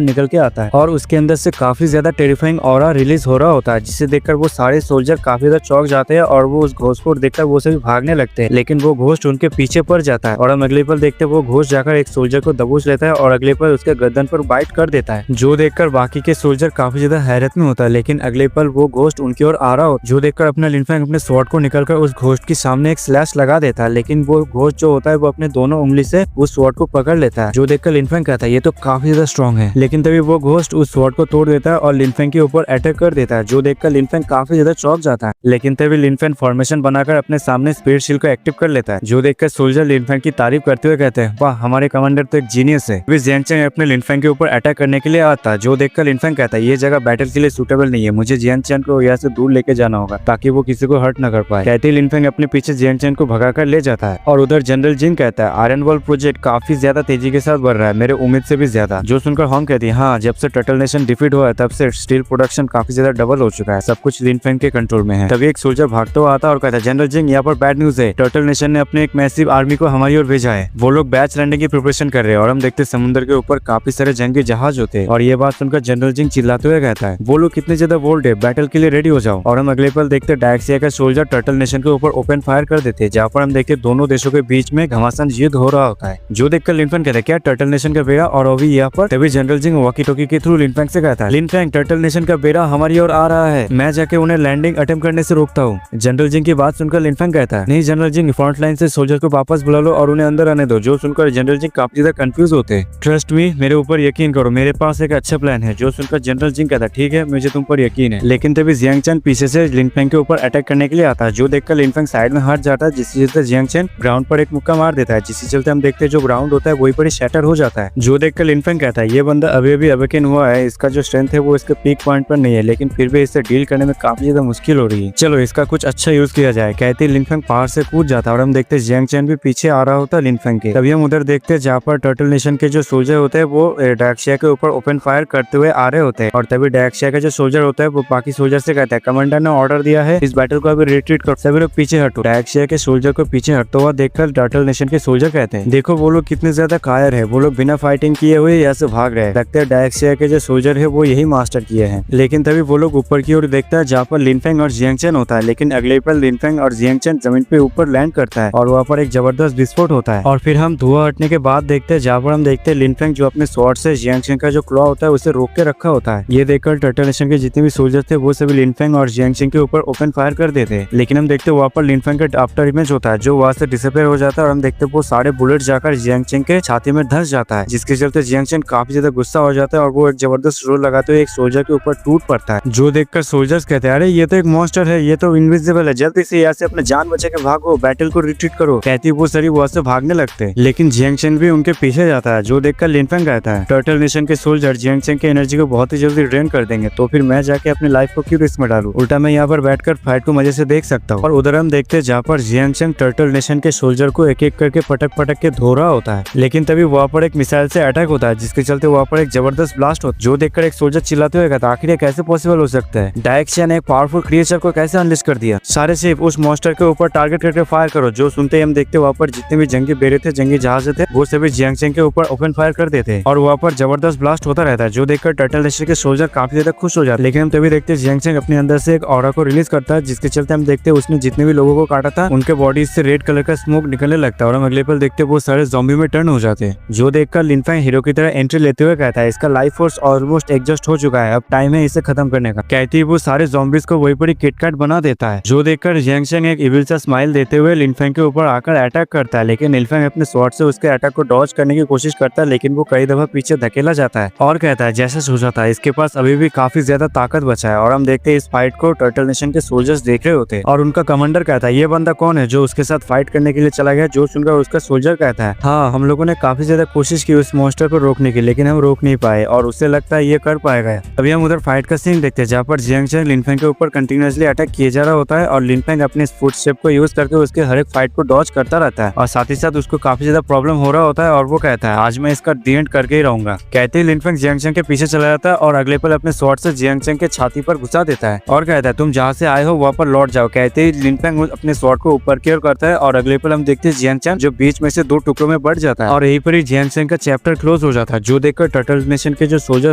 निकल के आता है और उसके अंदर से काफी ज्यादा टेरिफाइंग ऑरा रिलीज हो रहा होता है, जिसे देखकर वो सारे सोल्जर काफी ज्यादा चौंक जाते हैं और वो उस घोस्ट को देखकर वो सभी भागने लगते हैं। लेकिन वो घोस्ट उनके पीछे पड़ जाता है और हम अगले पल देखते हैं वो घोस्ट जाकर एक सोल्जर को दबोच लेता है और अगले पल उसके गर्दन पर बाइट कर देता है। जो देखकर बाकी के सोल्जर काफी ज्यादा हैरत में होता है, लेकिन अगले पल वो घोस्ट उनकी ओर आ रहा होता है। जो देखकर अपना लिनफेंग अपने स्वॉर्ड को निकलकर उस घोस्ट के सामने एक स्लैश लगा देता है, लेकिन वो घोस्ट जो होता है वो अपने दोनों उंगली से उस स्वॉर्ड को पकड़ लेता है। जो देखकर लिनफेंग कहता है, ये तो काफी ज्यादा स्ट्रॉन्ग है। लेकिन तभी वो घोस्ट उस स्वॉर्ड को तोड़ देता है और लिनफेंग के ऊपर अटैक कर देता है। जो देखकर लिनफेंग काफी ज्यादा चौंक जाता है। लेकिन तभी लिनफेंग फॉर्मेशन बनाकर अपने सामने स्पीड शील्ड को एक्टिव कर लेता है। जो देखकर सोल्जर लिनफेंग की तारीफ करते हुए कहते हैं, वाह, हमारे कमांडर तो एक जीनियस है। वे जियांगशेन अपने लिनफेंग के ऊपर अटैक करने के लिए आता है। जो देखकर लिनफेंग कहता है, ये जगह बैटल के लिए सूटेबल नहीं है, मुझे जियांगशेन को यहाँ से दूर लेके जाना होगा ताकि वो किसी को हर्ट न कर पाए। कहते ही लिनफेंग अपने पीछे जियांगशेन को भगाकर ले जाता है और उधर जनरल जिंग कहता है, आयरन वॉल प्रोजेक्ट काफी ज्यादा तेजी के साथ बढ़ रहा है, मेरे उम्मीद से भी ज्यादा। जो सुनकर होंग कहती है, हाँ, जब से टर्टल नेशन डिफीट हुआ है तब से स्टील प्रोडक्शन काफी ज्यादा डबल हो चुका है, सब कुछ लिनफेंग के कंट्रोल में है। तभी एक सोल्जर भागता हुआ आता है और कहता है, जनरल जिंग, यहाँ पर बैड न्यूज है, टर्टल नेशन ने अपने एक मैसिव आर्मी को हमारी ओर भेजा है। वो लोग बैच लैंडिंग की प्रिपरेशन कर रहे हैं और हम देखते समुद्र के ऊपर काफी सारे जंगी जहाज होते हैं। और ये बात सुनकर जनरल जिंग चिल्लाते हुए कहता है, वो लोग कितने ज्यादा बोल्ड है, बैटल के लिए रेडी हो जाओ। और हम अगले पल देखते डायरेक्सिया का सोल्जर टर्टल नेशन के ऊपर ओपन फायर कर देते हैं, जहाँ पर हम देखते दोनों देशों के बीच में घमासान युद्ध हो रहा होता है। जो देखकर लिनफेंग कहता है, क्या टर्टल नेशन का बेड़ा और अभी यहाँ पर? तभी जनरल जिंग वॉकी टॉकी के थ्रू लिनफेंग से कहता है, लिनफेंग, टर्टल नेशन का बेड़ा हमारी ओर आ रहा है, मैं जाके उन्हें लैंडिंग अटेम्प्ट करने से रोकता हूँ। जनरल जिंग की बात सुनकर लिनफेंग कहता है, नहीं जनरल जिंग, फ्रंट लाइन से सोल्जर को वापस बुला लो और उन्हें अंदर आने दो। जो सुनकर जनरल जिंग काफी ज्यादा कंफ्यूज होते हैं। ट्रस्ट मी, मेरे ऊपर यकीन करो, मेरे पास एक अच्छा प्लान है। जो सुनकर जनरल जिंग कहता है, ठीक है, मुझे तुम पर यकीन है। लेकिन तभी जियांगशेन पीछे से लिनफेंग के ऊपर अटैक करने के लिए आता है। जो देखकर लिनफेंग साइड में हट जाता है, जिससे चलते जियांगशेन ग्राउंड पर एक मुक्का मार देता है, जिससे चलते हम देखते हैं जो ग्राउंड होता है वही पर शैटर हो जाता है। जो देखकर लिनफेंग कहता है, ये बंदा अभी अभी अवेकन हुआ है, इसका जो स्ट्रेंथ है वो इसके पीक पॉइंट पर नहीं है, लेकिन फिर भी इससे डील करने में काफी ज्यादा मुश्किल हो रही है, चलो इसका कुछ अच्छा यूज किया जाए। कहते लिनफेंग पहाड़ से कूद जाता है और हम देखते हैं जियांग चैन भी पीछे आ रहा होता है लिनफेंग के। तभी हम उधर देखते हैं जहाँ पर टर्टल नेशन के जो सोल्जर होते हैं वो डायक्शिया के ऊपर ओपन फायर करते हुए आ रहे होते हैं। और तभी डायक्शिया का जो सोल्जर होता है वो बाकी सोल्जर से कहता है कमांडर ने ऑर्डर दिया है इस बैटल को अभी रिट्रीट करो, सभी लोग पीछे हटो। डायक्शिया के सोल्जर को पीछे हटता हुआ देखकर टर्टल नेशन के सोल्जर कहते हैं देखो वो लोग कितने ज्यादा कायर है, वो लोग बिना फाइटिंग किए हुए यहाँ से भाग रहे हैं। लगता है डायक्शिया के जो सोल्जर है वो यही मास्टर किए हैं। लेकिन तभी वो लोग ऊपर की ओर देखता है जहाँ पर लिनफेंग और जियांग चैन होता है। लेकिन अगले पल लिनफेंग और जियांग चैन जमीन पे ऊपर लैंड करता है और वहाँ पर एक जबरदस्त विस्फोट होता है। और फिर हम धुआं हटने के बाद देखते हैं जहाँ पर हम देखते हैं लिनफेंग जो अपने स्वॉर्ड से जियांग चैन का जो क्लॉ होता है उसे रोक के रखा होता है। ये देखकर टर्टल नेशन के जितने भी सोल्जर थे वो सभी लिनफेंग और जियांग चैन के ऊपर ओपन फायर कर देते हैं। लेकिन हम देखते हैं वहाँ पर लिनफेंग का आफ्टर इमेज होता है जो वहाँ से डिसअपीयर हो जाता है और हम देखते हैं वो सारे बुलेट जाकर जियांग चैन के छाती में धंस जाता है, जिसके चलते जियांग चैन काफी ज्यादा गुस्सा हो जाता है और वो एक जबरदस्त रोल लगाते हुए एक सोल्जर के ऊपर टूट पड़ता है। जो देखकर सोल्जर्स कहते हैं अरे ये तो एक मॉन्स्टर है, ये तो इनविजिबल है, जल्दी से यहाँ से अपने जान बचा के भागो, बैटल को रिट्रीट करो। कहती वो सभी वहाँ से भागने लगते हैं। लेकिन जियांग चैन भी उनके पीछे जाता है। जो देखकर लिनफेंग कहता है टर्टल नेशन के सोल्जर जियांग चैन के एनर्जी को बहुत ही जल्दी ड्रेन कर देंगे, तो फिर मैं जाके अपनी लाइफ को क्यों रिस्क में डालूं, उल्टा मैं यहाँ पर बैठकर फाइट को मजे से देख सकता हूँ। और उधर हम देखते हैं जहाँ पर जियांग चैन टर्टल नेशन के सोल्जर को एक एक करके पटक पटक के धो रहा होता है। लेकिन तभी वहाँ पर एक मिसाइल से अटैक होता है जिसके चलते वहाँ पर एक जबरदस्त ब्लास्ट होता है। जो देखकर एक सोल्जर चिल्लाते हुए कहता आखिर कैसे पॉसिबल हो सकता है, डायक्शिया ने एक पावरफुल क्रिएचर को कैसे अनलिस्ट कर दिया, सारे शिप उस मॉन्स्टर के ऊपर टारगेट करके फायर करो। जो सुनते ही हम देखते वहाँ पर जितने भी जंगी बेड़े थे, जंगी जहाज थे, वो सभी जियांग चैन के ऊपर ओपन फायर कर देते और वहाँ पर जबरदस्त ब्लास्ट होता रहता है। जो देखकर टर्टल नेशन के सोल्जर काफी ज्यादा खुश हो जाते। लेकिन हम तभी देखते हैं जियांग चैन अपने अंदर से एक ऑरा को रिलीज करता है जिसके चलते हम देखते हैं उसने जितने भी लोगों को काटा था उनके बॉडी से रेड कलर का स्मोक निकलने लगता है और हम अगले पल देखते वो सारे ज़ॉम्बी में टर्न हो जाते हैं। जो देखकर लिनफेंग हीरो की तरह एंट्री लेते हुए कहता है इसका लाइफ फोर्स ऑलमोस्ट एग्जॉस्ट हो चुका है, अब टाइम है इसे खत्म करने का। कहती है वो सारे ज़ॉम्बीज को वही पर किटकैट बना देता है। जो देखकर जियांग चैन एक इविल सा स्माइल देते हुए लिनफेंग के ऊपर आकर अटैक करता है। लेकिन लिनफेंग अपने स्वॉर्ड से उसके अटैक को डॉज करने की कोशिश करता है लेकिन वो कई दफा पीछे धकेला जाता है और कहता है जैसा सोचा था इसके पास अभी भी काफी ज्यादा ताकत बचा है। और हम देखते हैं इस फाइट को टर्टल नेशन के सोल्जर्स देख रहे होते हैं और उनका कमांडर कहता है ये बंदा कौन है जो उसके साथ फाइट करने के लिए चला गया। जो सुनकर उसका सोल्जर कहता है हाँ हम लोगों ने काफी ज्यादा कोशिश की उस मॉन्स्टर को रोकने की, लेकिन हम रोक नहीं पाए और उससे लगता है ये कर पाएगा। अभी हम उधर फाइट का सीन देखते हैं जहाँ पर जियांग चैन लिनफेंग के ऊपर कंटिन्यूअसली अटैक किए जा रहा होता है और लिनफेंग अपने फुटस्टेप को यूज करके उसके हर एक फाइट को डॉज करता रहता है और साथ ही साथ उसको काफी ज्यादा प्रॉब्लम हो रहा होता है और वो कहता है आज मैं इसका दी एंड करके ही रहूंगा। कहते ही लिनफेंग जियांग चैन के पीछे चला जाता है और अगले पल अपने स्वॉर्ड से जियांग चैन के छाती पर घुसा देता है और कहता है तुम जहाँ से आए हो वहाँ पर लौट जाओ। कहते ही लिनफेंग अपने स्वॉर्ड को ऊपर की ओर करता है और अगले पल हम देखते हैं जियांग चैन जो बीच में से दो टुकड़ों में बढ़ जाता है और यहीं पर ही जियांग चैन का चैप्टर क्लोज हो जाता है। जो देखकर टर्टल नेशन के जो सोल्जर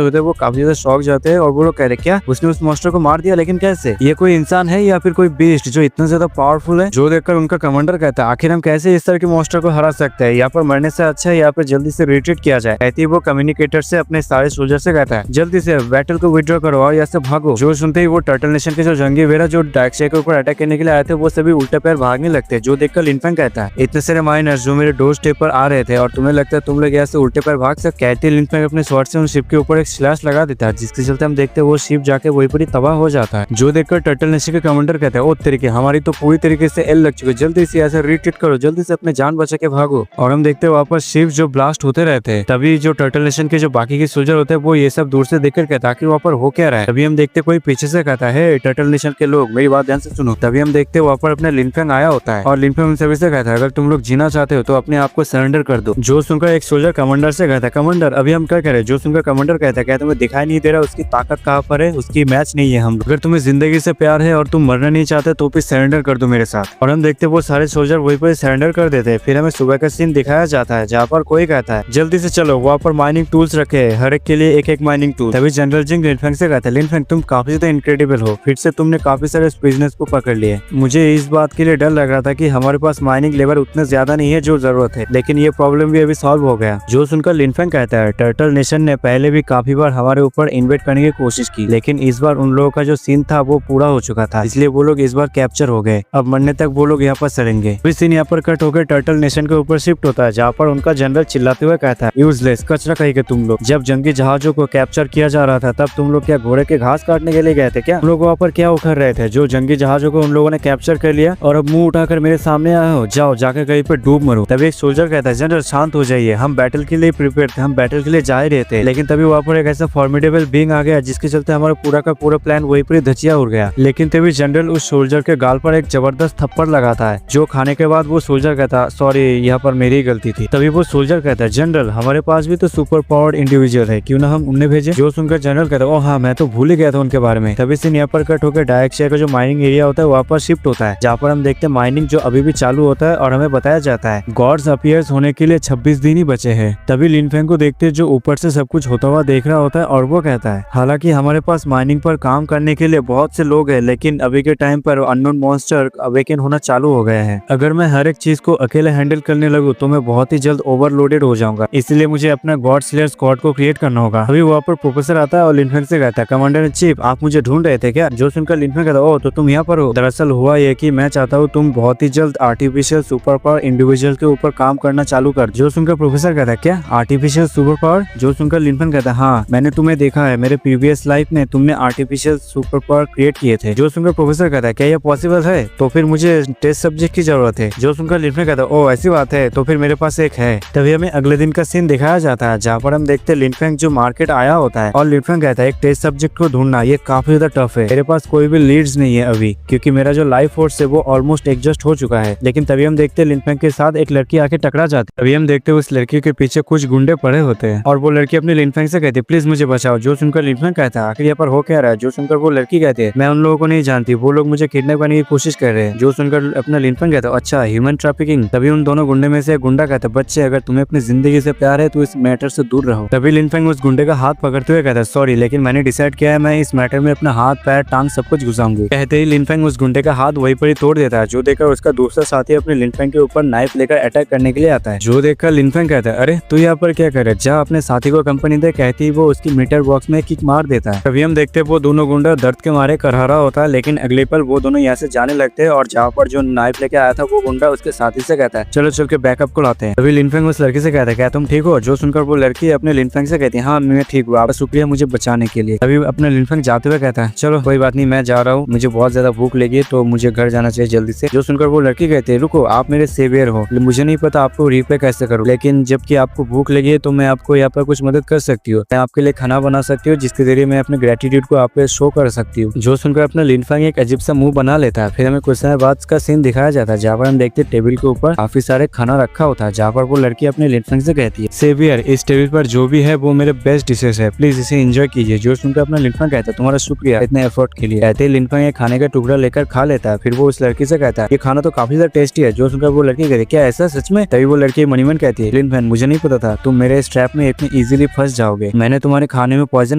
होते हैं वो काफी ज्यादा शॉक जाते हैं और वो लोग कहते हैं क्या उसने उस मॉन्स्टर को मार दिया, लेकिन कैसे, ये कोई इंसान है या फिर कोई बीस्ट जो इतना ज्यादा पावरफुल है। जो देखकर उनका कमांडर कहता है आखिर हम कैसे इस तरह के मॉन्स्टर को हरा सकते हैं, यहाँ पर मरने से अच्छा है यहाँ पर जल्दी से रिट्रीट किया जाए। कहती है वो कम्युनिकेटर से अपने सारे सोल्जर से कहता है जल्दी से बैटल को विड्रॉ करो और यहाँ से भागो। जो सुनते ही वो टर्टल नेशन के जो जंगी वेरा जो डायक्शिया के ऊपर अटैक करने के लिए आए थे वो सभी उल्टे पैर भागने लगते हैं। जो देखकर लिनफेंग कहता है इतने सारे माइनर्स जो मेरे डोर स्टेप पर आ रहे थे और तुम्हें लगता है तुम लोग यहाँ से उल्टे पैर भाग सकते। कहते लिनफेंग अपने स्वॉर्ड से उन शिप के ऊपर एक स्लैश लगा देता है जिसके चलते हम देखते हैं वो शिप जाके वही पर तबाह हो जाता है। जो देखकर टर्टल नेशन के कमांडर कहता है ओ तरीके हमारी तो पूरी तरीके से एल लग चुकी है, जल्दी से ऐसे रिट्रीट करो, जल्दी से अपने जान बचा के भागो। और हम देखते हैं वापस शिप जो ब्लास्ट होते रहते हैं। तभी जो टर्टल नेशन के जो बाकी के सोल्जर होते हैं वो ये सब दूर से देखकर कहता है कि वहाँ पर हो क्या रहा है। तभी हम देखते कोई पीछे से कहता है टर्टल नेशन के लोग मेरी बात ध्यान से सुनो। तभी हम देखते वहाँ पर अपने लिनफेंग आया होता है और लिनफेंग उन सभी से कहता है अगर तुम लोग जीना चाहते हो तो अपने आप को सरेंडर कर दो। जो सुनकर एक सोल्जर कमांडर से कहता है कमांडर अभी हम क्या करें। जो सुनकर कमांडर कहता है क्या तुम्हें दिखाई नहीं दे रहा उसकी ताकत कहाँ पर है, उसकी मैच नहीं है हम। अगर तुम्हें जिंदगी से प्यार है और तुम मरना नहीं चाहते तो फिर सरेंडर कर दो मेरे साथ। और हम देखते वो सारे सोल्जर वहीं पर सरेंडर कर देते हैं। फिर हमें सुबह का सीन दिखाया जाता है जहाँ पर कोई कहता है जल्दी से चलो, वहाँ पर माइनिंग टूल्स रखे हैं, हर एक के लिए एक एक माइनिंग टूल। तभी जनरल जिंग लिनफेंग से कहता है लिनफेंग तुम काफी ज्यादा इनक्रेडिबल हो, फिर से तुमने काफी सारे बिजनेस को पकड़ लिए। मुझे इस बात के लिए डर लग रहा था कि हमारे पास माइनिंग लेबर उतने ज्यादा नहीं है जो जरूरत है, लेकिन ये प्रॉब्लम भी अभी सॉल्व हो गया। जो सुनकर लिनफेंग कहता है टर्टल नेशन ने पहले भी काफी बार हमारे ऊपर इन्वेट करने की कोशिश की, लेकिन इस बार उन लोगों का जो सीन था वो पूरा हो चुका था, इसलिए वो लोग इस बार कैप्चर हो गए। अब मरने तक वो लोग यहाँ पर सड़ेंगे। इस सीन यहाँ पर कट होकर टर्टल नेशन के ऊपर शिफ्ट होता है जहाँ पर उनका जनरल चिल्लाते हुए कहता है यूजलेस कचरा कहीं के तुम लोग, जब जंगी जहाजों को कैप्चर किया जा रहा था तब तुम लोग क्या घोड़े के घास काटने के लिए गए थे क्या? तुम लोग वहाँ पर क्या उखड़ रहे थे? जो जंगी जहाजों को उन लोगों ने कैप्चर कर लिया और अब मुंह उठाकर मेरे सामने आए हो, जाओ जाकर कहीं पर डूब मरो। तभी एक सोल्जर कहता है जनरल शांत हो जाइए, हम बैटल के लिए प्रिपेयर थे, हम बैटल के लिए जा ही रहे थे, लेकिन तभी वहाँ पर एक ऐसा फॉर्मिडेबल बीइंग आ गया जिसके चलते हमारा पूरा का पूरा प्लान वही पर धचिया उड़ गया। लेकिन तभी जनरल उस सोल्जर के गाल पर एक जबरदस्त जबरदस्त थप्पड़ लगाता है, जो खाने के बाद वो सोल्जर कहता है सॉरी यहाँ पर मेरी गलती थी। तभी वो सोल्जर कहता है जनरल हमारे पास भी तो सुपर पावर्ड इंडिविजुअल है, क्यों ना हम उन्हें भेजे। जो सुनकर जनरल कहता है ओ हाँ मैं तो भूल ही गया था उनके बारे में। तभी से यहाँ पर कट होकर डायरेक्शिया का जो माइनिंग एरिया होता है वहाँ पर शिफ्ट होता है, जहाँ पर हम देखते हैं माइनिंग जो अभी भी चालू होता है और हमें बताया जाता है गॉड्स अपीयर्स होने के लिए 26 दिन ही बचे हैं। तभी लिन फेंग को देखते जो ऊपर से सब कुछ होता हुआ देख रहा होता है और वो कहता है हालांकि हमारे पास माइनिंग पर काम करने के लिए बहुत से लोग हैं, लेकिन अभी के टाइम पर अननोन मॉन्स्टर अवेकन होना चालू हो गए हैं। अगर मैं हर एक चीज को अकेले हैंडल करने लगूं तो मैं बहुत ही जल्द ओवरलोडेड हो जाऊंगा, इसलिए मुझे अपना गॉड स्लेयर स्क्वाड को क्रिएट करना होगा। अभी वहाँ पर प्रोफेसर आता है और लिन फेंग से कहता है कमांडर इन चीफ आप मुझे ढूंढ रहे थे क्या। जो सुनकर लिन फेंग कहता है ओ तो तुम यहाँ पर हो। दरअसल हुआ ये कि मैं चाहता हूँ तुम बहुत ही जल्द आर्टिफिशियल सुपर पावर इंडिविजुअल के ऊपर काम करना चालू कर। जो सुनकर प्रोफेसर कहता है क्या आर्टिफिशियल सुपर पावर। जो सुनकर लिन फेंग कहता है हाँ मैंने तुम्हें देखा है, मेरे प्रीवियस लाइफ में तुमने आर्टिफिशियल सुपर पावर क्रिएट किए थे। जो सुनकर प्रोफेसर कहता है क्या ये पॉसिबल है, तो फिर मुझे टेस्ट सब्जेक्ट की जरूरत है। जो सुनकर लिन फेंग कहता है ओ ऐसी बात है तो फिर मेरे पास एक है। तभी हमें अगले दिन का सीन दिखाया जाता है, जहाँ पर हम देखते हैं लिन फेंग जो मार्केट आया होता है और लिन फेंग कहता है एक टेस्ट सब्जेक्ट को ढूंढना ये काफी ज्यादा टफ है, मेरे पास कोई भी लीड्स नहीं है अभी, क्योंकि मेरा जो लाइफ फोर्स है वो ऑलमोस्ट एडजस्ट हो चुका है। लेकिन तभी हम देखते हैं लिन फेंग के साथ एक लड़की आके टकरा जाती है। तभी हम देखते हैं उस लड़की के पीछे कुछ गुंडे पड़े होते हैं और वो लड़की अपने लिन फेंग से कहती है प्लीज मुझे बचाओ। जो सुनकर लिन फेंग कहता है आखिर यहाँ पर हो क्या रहा है। जो सुनकर वो लड़की कहती है मैं उन लोगों को नहीं जानती, वो लोग मुझे किडनैप करने की कोशिश कर रहे हैं। जो सुनकर अपना लिन फेंग कहता है अच्छा ह्यूमन ट्रैफिकिंग। तभी उन दोनों गुंडे में से एक गुंडा कहता है बच्चे अगर तुम्हें अपनी जिंदगी से प्यार है तो इस मैटर से दूर रहो। तभी लिन फेंग उस गुंडे का हाथ पकड़ते हुए कहता है सॉरी लेकिन मैंने डिसाइड किया है मैं इस मैटर में अपना हाथ पैर टांग सब कुछ घुसाऊंगी। कहते ही लिन फेंग उस गुंडे का हाथ वहीं पर ही तोड़ देता है। जो देखकर उसका दूसरा साथी अपने लिन फेंग के ऊपर नाइफ लेकर अटैक करने के लिए आता है। जो देखकर लिन फेंग कहता है अरे तू यहाँ पर क्या करे, जा अपने साथी को कंपनी दे। कहती ही वो उसकी मीटर बॉक्स में किक मार देता है। तभी हम देखते हैं वो दोनों गुंडा दर्द के मारे करहरा होता है, लेकिन अगले पल वो दोनों यहाँ से जाने लगते हैं और जहाँ पर जो नाइफ लेके आया था वो गुंडा उसके साथी से कहता है चलो चल के बैकअप को लाते हैं। तभी लिन फेंग उस लड़की से कहता है क्या तुम ठीक हो। जो सुनकर वो लड़की अपने लिन फेंग से कहती है हाँ मैं ठीक हूँ, आप शुक्रिया मुझे बचाने के लिए। तभी अपने लिन फेंग जाते हुए कहता है चलो कोई बात नहीं मैं जा रहा हूँ, मुझे बहुत ज्यादा भूख लगी तो मुझे घर जाना चाहिए जल्दी से। जो सुनकर वो लड़की कहती है रुको आप मेरे सेवियर हो, मुझे नहीं पता आपको रिप्ले कैसे करूँ, लेकिन जबकि आपको भूख लगी है तो मैं आपको यहाँ पर कुछ मदद कर सकती हूँ, मैं आपके लिए खाना बना सकती हूँ जिसके जरिए मैं अपने ग्रेटिट्यूड को आप पे शो कर सकती हूँ। जो सुनकर अपना लिन फेंग एक अजीब सा मुंह बना लेता है। फिर हमें कुछ समय बाद का सीन दिखाया जाता है, जहाँ पर हम देखते टेबल के ऊपर काफी सारे खाना रखा होता है, जहाँ पर वो लड़की अपने लिन फेंग से कहती है सेवियर इस टेबल पर जो भी है वो मेरे बेस्ट डिशेस है, प्लीज इसे एंजॉय कीजिए। जो सुनकर अपना लिन फेंग कहता है तुम्हारा शुक्रिया इतने एफर्ट के लिए। कहते ही लिन फेंग एक खाने का टुकड़ा लेकर खा लेता है। फिर वो उस लड़की से कहता है ये खाना तो काफी ज्यादा टेस्टी है। जो सुनकर वो लड़की कहती है क्या ऐसा सच में। तभी वो लड़की मनीमन कहती है लिन फेंग मुझे नहीं पता था तुम मेरे इस ट्रैप में इतनी इजीली फंस जाओगे, मैंने तुम्हारे खाने में पॉइजन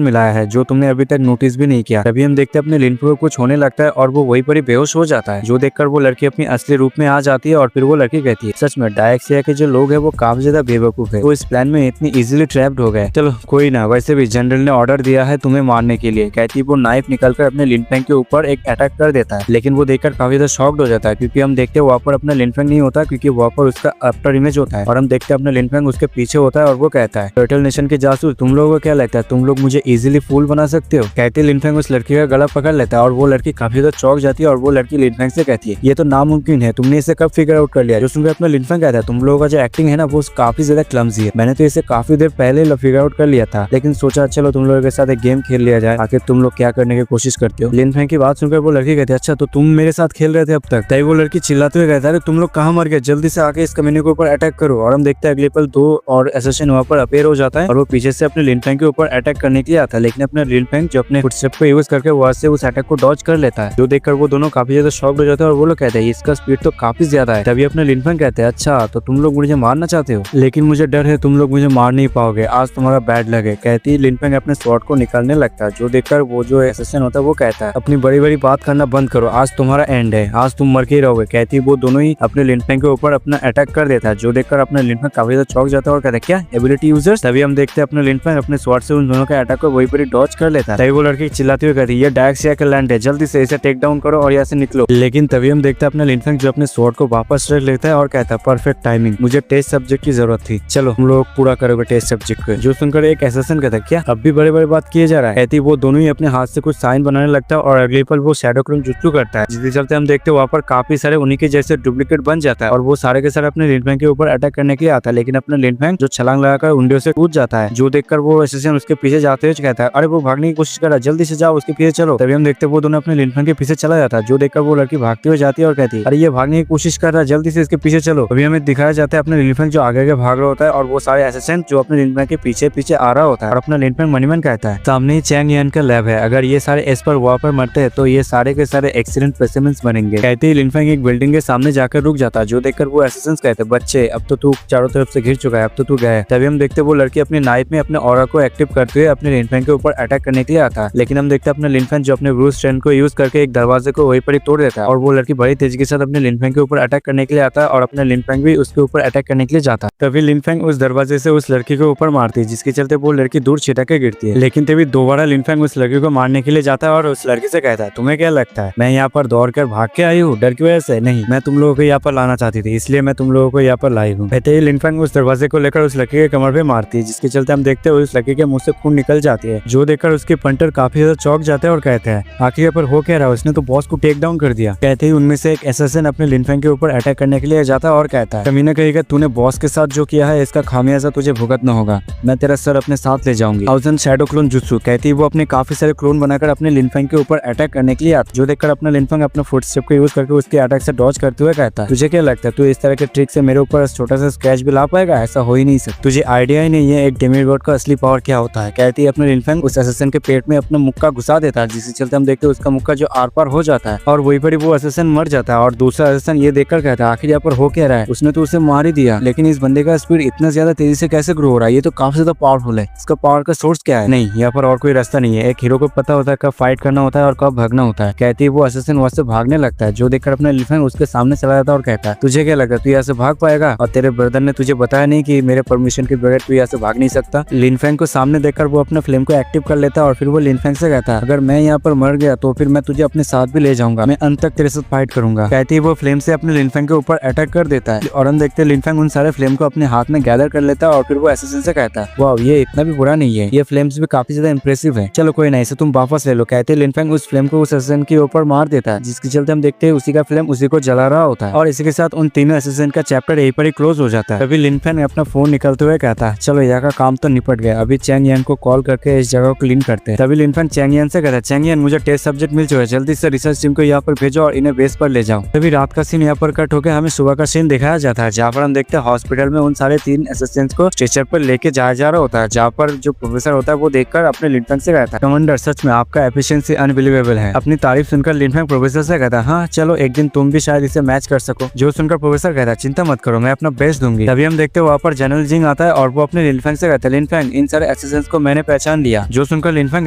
मिलाया है जो तुमने अभी तक नोटिस भी नहीं किया। तभी हम देखते हैं अपने लिन फेंग को कुछ होने लगता है और वो वहीं पर ही बेहोश हो जाता है। जो देखकर वो लड़की अपनी असली रूप में आ जाती है और फिर वो लड़की कहती है सच में डायरेक्शिया के जो लोग है वो काफी ज्यादा बेवकूफ है, वो इस प्लान में इतनी इजीली ट्रैप्ड हो गए। चलो कोई ना, वैसे भी जनरल ने ऑर्डर दिया है तुम्हें मारने के लिए। कहती वो नाइफ निकलकर अपने लिन फेंग के ऊपर एक अटैक कर देता है, लेकिन वो देखकर काफी ज्यादा शॉक्ड हो जाता है क्योंकि हम देखते हैं वहाँ पर अपना लिन फेंग नहीं होता, क्योंकि वहाँ पर उसका आफ्टर इमेज होता है और हम देखते हैं अपना लिन फेंग उसके पीछे होता है और वो कहता है टर्टल नेशन के जासूस तुम लोगों को क्या लगता है तुम लोग मुझे इजीली फूल बना सकते हो। कहते लिन फेंग उस लड़की का गला पकड़ लेता है और वो लड़की काफी ज्यादा चौंक जाती है और वो लड़की लिन फेंग से कहती है ये तो नामुमकिन है, तुमने इसे कब फिगर आउट कर लिया। जो सुनकर अपना लिन फेंग कहता है तुम लोगों का जो एक्टिंग है ना वो काफी ज्यादा क्लमजी है, मैंने तो इसे काफी देर पहले फिगर आउट कर लिया था, लेकिन सोचा चलो तुम लोगों के साथ एक गेम खेल लिया जाए, आखिर तुम लोग क्या करने की कोशिश करते हो। लिन फेंग की बात सुनकर वो लड़की कहती है अच्छा तो तुम मेरे साथ खेल रहे थे अब तक। तभी वो लड़की चिल्लाते हुए कहता है तुम लोग कहाँ मर गए, जल्दी से आके इस कम्युनिटी के ऊपर अटैक करो। और हम देखते हैं अगले पल दो और एसेसिन वहाँ पर अपेयर हो जाता है और वो पीछे से अपने लिन फेंग के ऊपर अटैक करने के लिए आता है, लेकिन अपने लिन फेंग जो अपने फुटस्टेप को यूज करके वहाँ से उस अटैक को डॉज कर लेता है। जो देखकर वो दोनों काफी ज्यादा शॉक्ड हो जाते हैं और वो लोग कहते हैं इसका स्पीड तो काफी ज्यादा है। तभी अपने लिन फेंग कहते हैं अच्छा तो तुम लोग मुझे मारना चाहते हो, लेकिन मुझे डर है तुम लोग मुझे मार नहीं पाओगे, आज तुम्हारा बैड लग है। कहती लिन फेंग अपने स्वॉर्ड को निकालने लगता है। जो देखकर वो जो एसेसिन होता है वो कहता है अपनी बड़ी बड़ी बात करना बंद करो, आज तुम्हारा एंड है, आज तुम मर के रहोगे। कहती वो दोनों ही अपने लिन फेंग के ऊपर अपना अटैक कर देता है। जो देखकर अपने लिन फेंग काफी ज्यादा चौंक जाता है और कहता है क्या एबिलिटी यूजर्स। तभी हम देखते हैं अपने लिन फेंग अपने स्वॉर्ड से उन दोनों के अटैक को वहीं पर डॉज कर लेता है। तभी वो लड़की चिल्लाती हुई कहती है ये डायरेक्शिया का लैंड है, जल्दी से इसे टेक डाउन करो और यहाँ से निकलो। लेकिन तभी हम देखते हैं अपने लिन फेंग जो अपने स्वॉर्ड को वापस रख लेता है और कहता है परफेक्ट टाइमिंग, मुझे टेस्ट सब्जेक्ट की जरूरत थी, चलो हम लोग पूरा करोगे टेस्ट सब्जेक्ट को। जो सुनकर एक एसेसिन कहता है क्या अब भी बड़े बड़े बात किए जा रहा है। कहती वो दोनों ही अपने हाथ से कुछ साइन बनाने लगता है और अगले पल वो शैडो क्लोन जुत्सु करता है, जिसके चलते हम देखते हैं वहाँ पर काफी सारे उन्हीं के जैसे डुप्लीकेट बन जाता है और वो सारे के सारे अपने लिन फेंग के ऊपर अटैक करने के लिए आता है, लेकिन अपना लिन फेंग जो छलांग लगाकर उंडियों से कूद जाता है। जो देखकर वो एसेसिन उसके पीछे जाते हुए कहता है अरे वो भागने की कोशिश कर रहा है, जल्दी से जाओ उसके पीछे चलो। तभी हम देखते हैं वो दोनों अपने लिन फेंग के पीछे चला जाता है। जो देखकर वो लड़की भागती हुई जाती है और कहती है अरे ये भागने की कोशिश कर रहा है, जल्दी से इसके पीछे चलो। अभी हमें दिखाया जाता है अपना लिनफेंग जो आगे भाग रहा होता है और वो सारे असिस्टेंट जो अपने लिनफेंग के पीछे पीछे आ रहा होता है। और अपना लिनफेंग मनीमैन कहता है सामने ही चैंग यान का लैब है, अगर ये सारे एस पर वहाँ पर मरते हैं तो ये सारे के सारे एक्सीलेंट स्पेसिमेंस बनेंगे। कहते ही लिनफेंग एक बिल्डिंग के सामने जाकर रुक जाता है, जो देखकर वो असिस्टेंट्स कहते हैं बच्चे अब तो तू चारों तरफ से घिर चुका है, अब तो तू गया है। तभी हम देखते वो लड़की अपने नाइफ में अपने ऑरा को एक्टिव करते हुए अपने लिनफेंग के ऊपर अटैक करने के लिए आता है। लेकिन हम देखते हैं अपने लिनफेंग जो अपने ब्रूस स्ट्रेंथ को यूज करके एक दरवाजे को वहीं पर ही तोड़ देता है और वो लड़की बड़ी तेजी के साथ अपने लिनफेंग के ऊपर अटैक करने के लिए आता है और अपने लिनफेंग भी उसके ऊपर अटैक करने के लिए जाता है। तभी लिनफेंग उस दरवाजे से उस लड़की के ऊपर मारती है, जिसके चलते वो लड़की दूर छिटक के गिरती है। लेकिन तभी दोबारा लिनफेंग उस लड़की को मारने के लिए जाता है और उस लड़की से कहता है तुम्हें क्या लगता है मैं यहाँ पर दौड़ कर भाग के आई हूँ डर की वजह से? नहीं, मैं तुम लोगों को यहाँ पर लाना चाहती थी, इसलिए मैं तुम लोगों को यहाँ पर लाई हूँ। कहते ही लिनफेंग उस दरवाजे को लेकर उस लड़की के कमर पे मारती है, जिसके चलते हम देखते हैं उस लड़की के मुंह से खून निकल जाती है, जो देखकर उसके पंटर काफी ज्यादा चौंक जाते हैं और कहते हैं आखिर पर हो क्या रहा है, उसने तो बॉस को टेक डाउन कर दिया। कहते ही उनमें से एक एसेसिन अपने लिनफेंग के ऊपर अटैक करने के लिए जाता है और कहता है कमीना कहेगा तूने बॉस के साथ जो किया है इसका खामियाजा तुझे भुगतना होगा, मैं तेरा सर अपने साथ ले जाऊंगी। 1000 शैडो क्लोन जुत्सु। कहती है वो अपने काफी सारे क्लोन बनाकर अपने लिनफेंग के ऊपर अटैक करने के लिए आता, जो देखकर अपना लिनफेंग अपना फुटस्टेप को यूज करके उसके अटैक से डॉज करते हुए कहता है तुझे क्या लगता है तू इस तरह के ट्रिक से मेरे ऊपर छोटा सा स्क्रैच भी ला पाएगा? ऐसा हो ही नहीं सकता, तुझे आइडिया ही नहीं है एक डेमिगॉड का असली पावर क्या होता है। कहती है अपने लिनफेंग उस असिस्टेंट के पेट में अपना मुक्का घुसा देता है, जिसके चलते हम देखते हैं उसका मुक्का जो आर पार हो जाता है और वहीं पर वो असिस्टेंट मर जाता है। और दूसरा असिस्टेंट ये देखकर कहता है आखिर यहाँ पर हो क्या रहा है, उसने तो उसे मार ही दिया, लेकिन इस बंदे का स्पीड इतना ज्यादा तेजी से कैसे ग्रो हो रहा है, ये तो काफी ज्यादा पावरफुल है, इसका पावर का सोर्स क्या है? नहीं, यहाँ पर और कोई रास्ता नहीं है, एक हीरो को पता होता है कब फाइट करना होता है और कब भागना होता है। कहती है वो असिस्टेंट वहाँ से भागने लगता है, जो देखकर अपना लिनफेंग उसके सामने चला जाता है और कहता है तुझे क्या लगा तू यहाँ से भाग पाएगा, और तेरे ब्रदर ने तुझे बताया नहीं कि मेरे परमिशन के बगैर तू यहाँ से भाग नहीं सकता। लिनफेंग को सामने देखकर वो अपने फ्लेम को एक्टिव कर लेता है और फिर वो लिनफेंग से कहता है अगर मैं यहाँ पर मर गया तो फिर मैं तुझे अपने साथ भी ले जाऊंगा, मैं अंत तक तेरे साथ फाइट करूंगा। कहती है वो फ्लेम से अपने लिनफेंग के ऊपर अटैक कर देता है और हम देखते हैं लिनफेंग उन सारे फ्लेम को अपने हाथ में गैदर कर लेता है और फिर वो असिस्टेंट से कहता है वाओ ये इतना भी बुरा नहीं है, ये फ्लेम्स भी काफी ज्यादा इंप्रेसिव है, चलो कोई नहीं इसे तुम वापस ले लो। कहते हैं लिनफेंग उस फ्लेम को उस असिस्टेंट के ऊपर मार देता है, जिसके चलते हम देखते हैं उसी का फ्लेम उसी को जला रहा होता है और इसी के साथ उन तीनों असिस्टेंट का चैप्टर यहीं पर ही क्लोज हो जाता है। तभी लिनफेंग अपना फोन निकलते हुए कहता है चलो यहाँ का काम तो निपट गया, अभी चैंग यान को कॉल करके इस जगह को क्लीन करते हैं। तभी लिनफेंग चैंग यान से कहता है चैंग यान मुझे टेस्ट सब्जेक्ट मिल चुका है, जल्दी से रिसर्च टीम को यहाँ पर भेजो और इन्हें बेस पर ले जाओ। तभी रात का सीन यहाँ पर कट होकर हमें सुबह का सीन दिखाया जाता है, जहाँ पर हम देखते हैं हॉस्पिटल में उन सारे 3 असिस्टेंट्स को स्ट्रेचर पर लेके जाया जा रहा होता है, जहाँ पर जो प्रोफेसर होता है वो देखकर अपने लिनफेंग से कहता है कमांडर सच में आपका एफिशिएंसी अनबिलीवेबल है। अपनी तारीफ सुनकर लिनफेंग प्रोफेसर से कहता है हाँ चलो एक दिन तुम भी शायद इसे मैच कर सको। जो सुनकर प्रोफेसर कहता है चिंता मत करो मैं अपना बेस्ट दूंगी। तभी हम देखते हैं वहाँ पर जनरल जिंग आता है और वो अपने लिनफेंग से कहता है लिनफेंग इन सारे असिस्टेंट्स को मैंने पहचान लिया। जो सुनकर लिनफेंग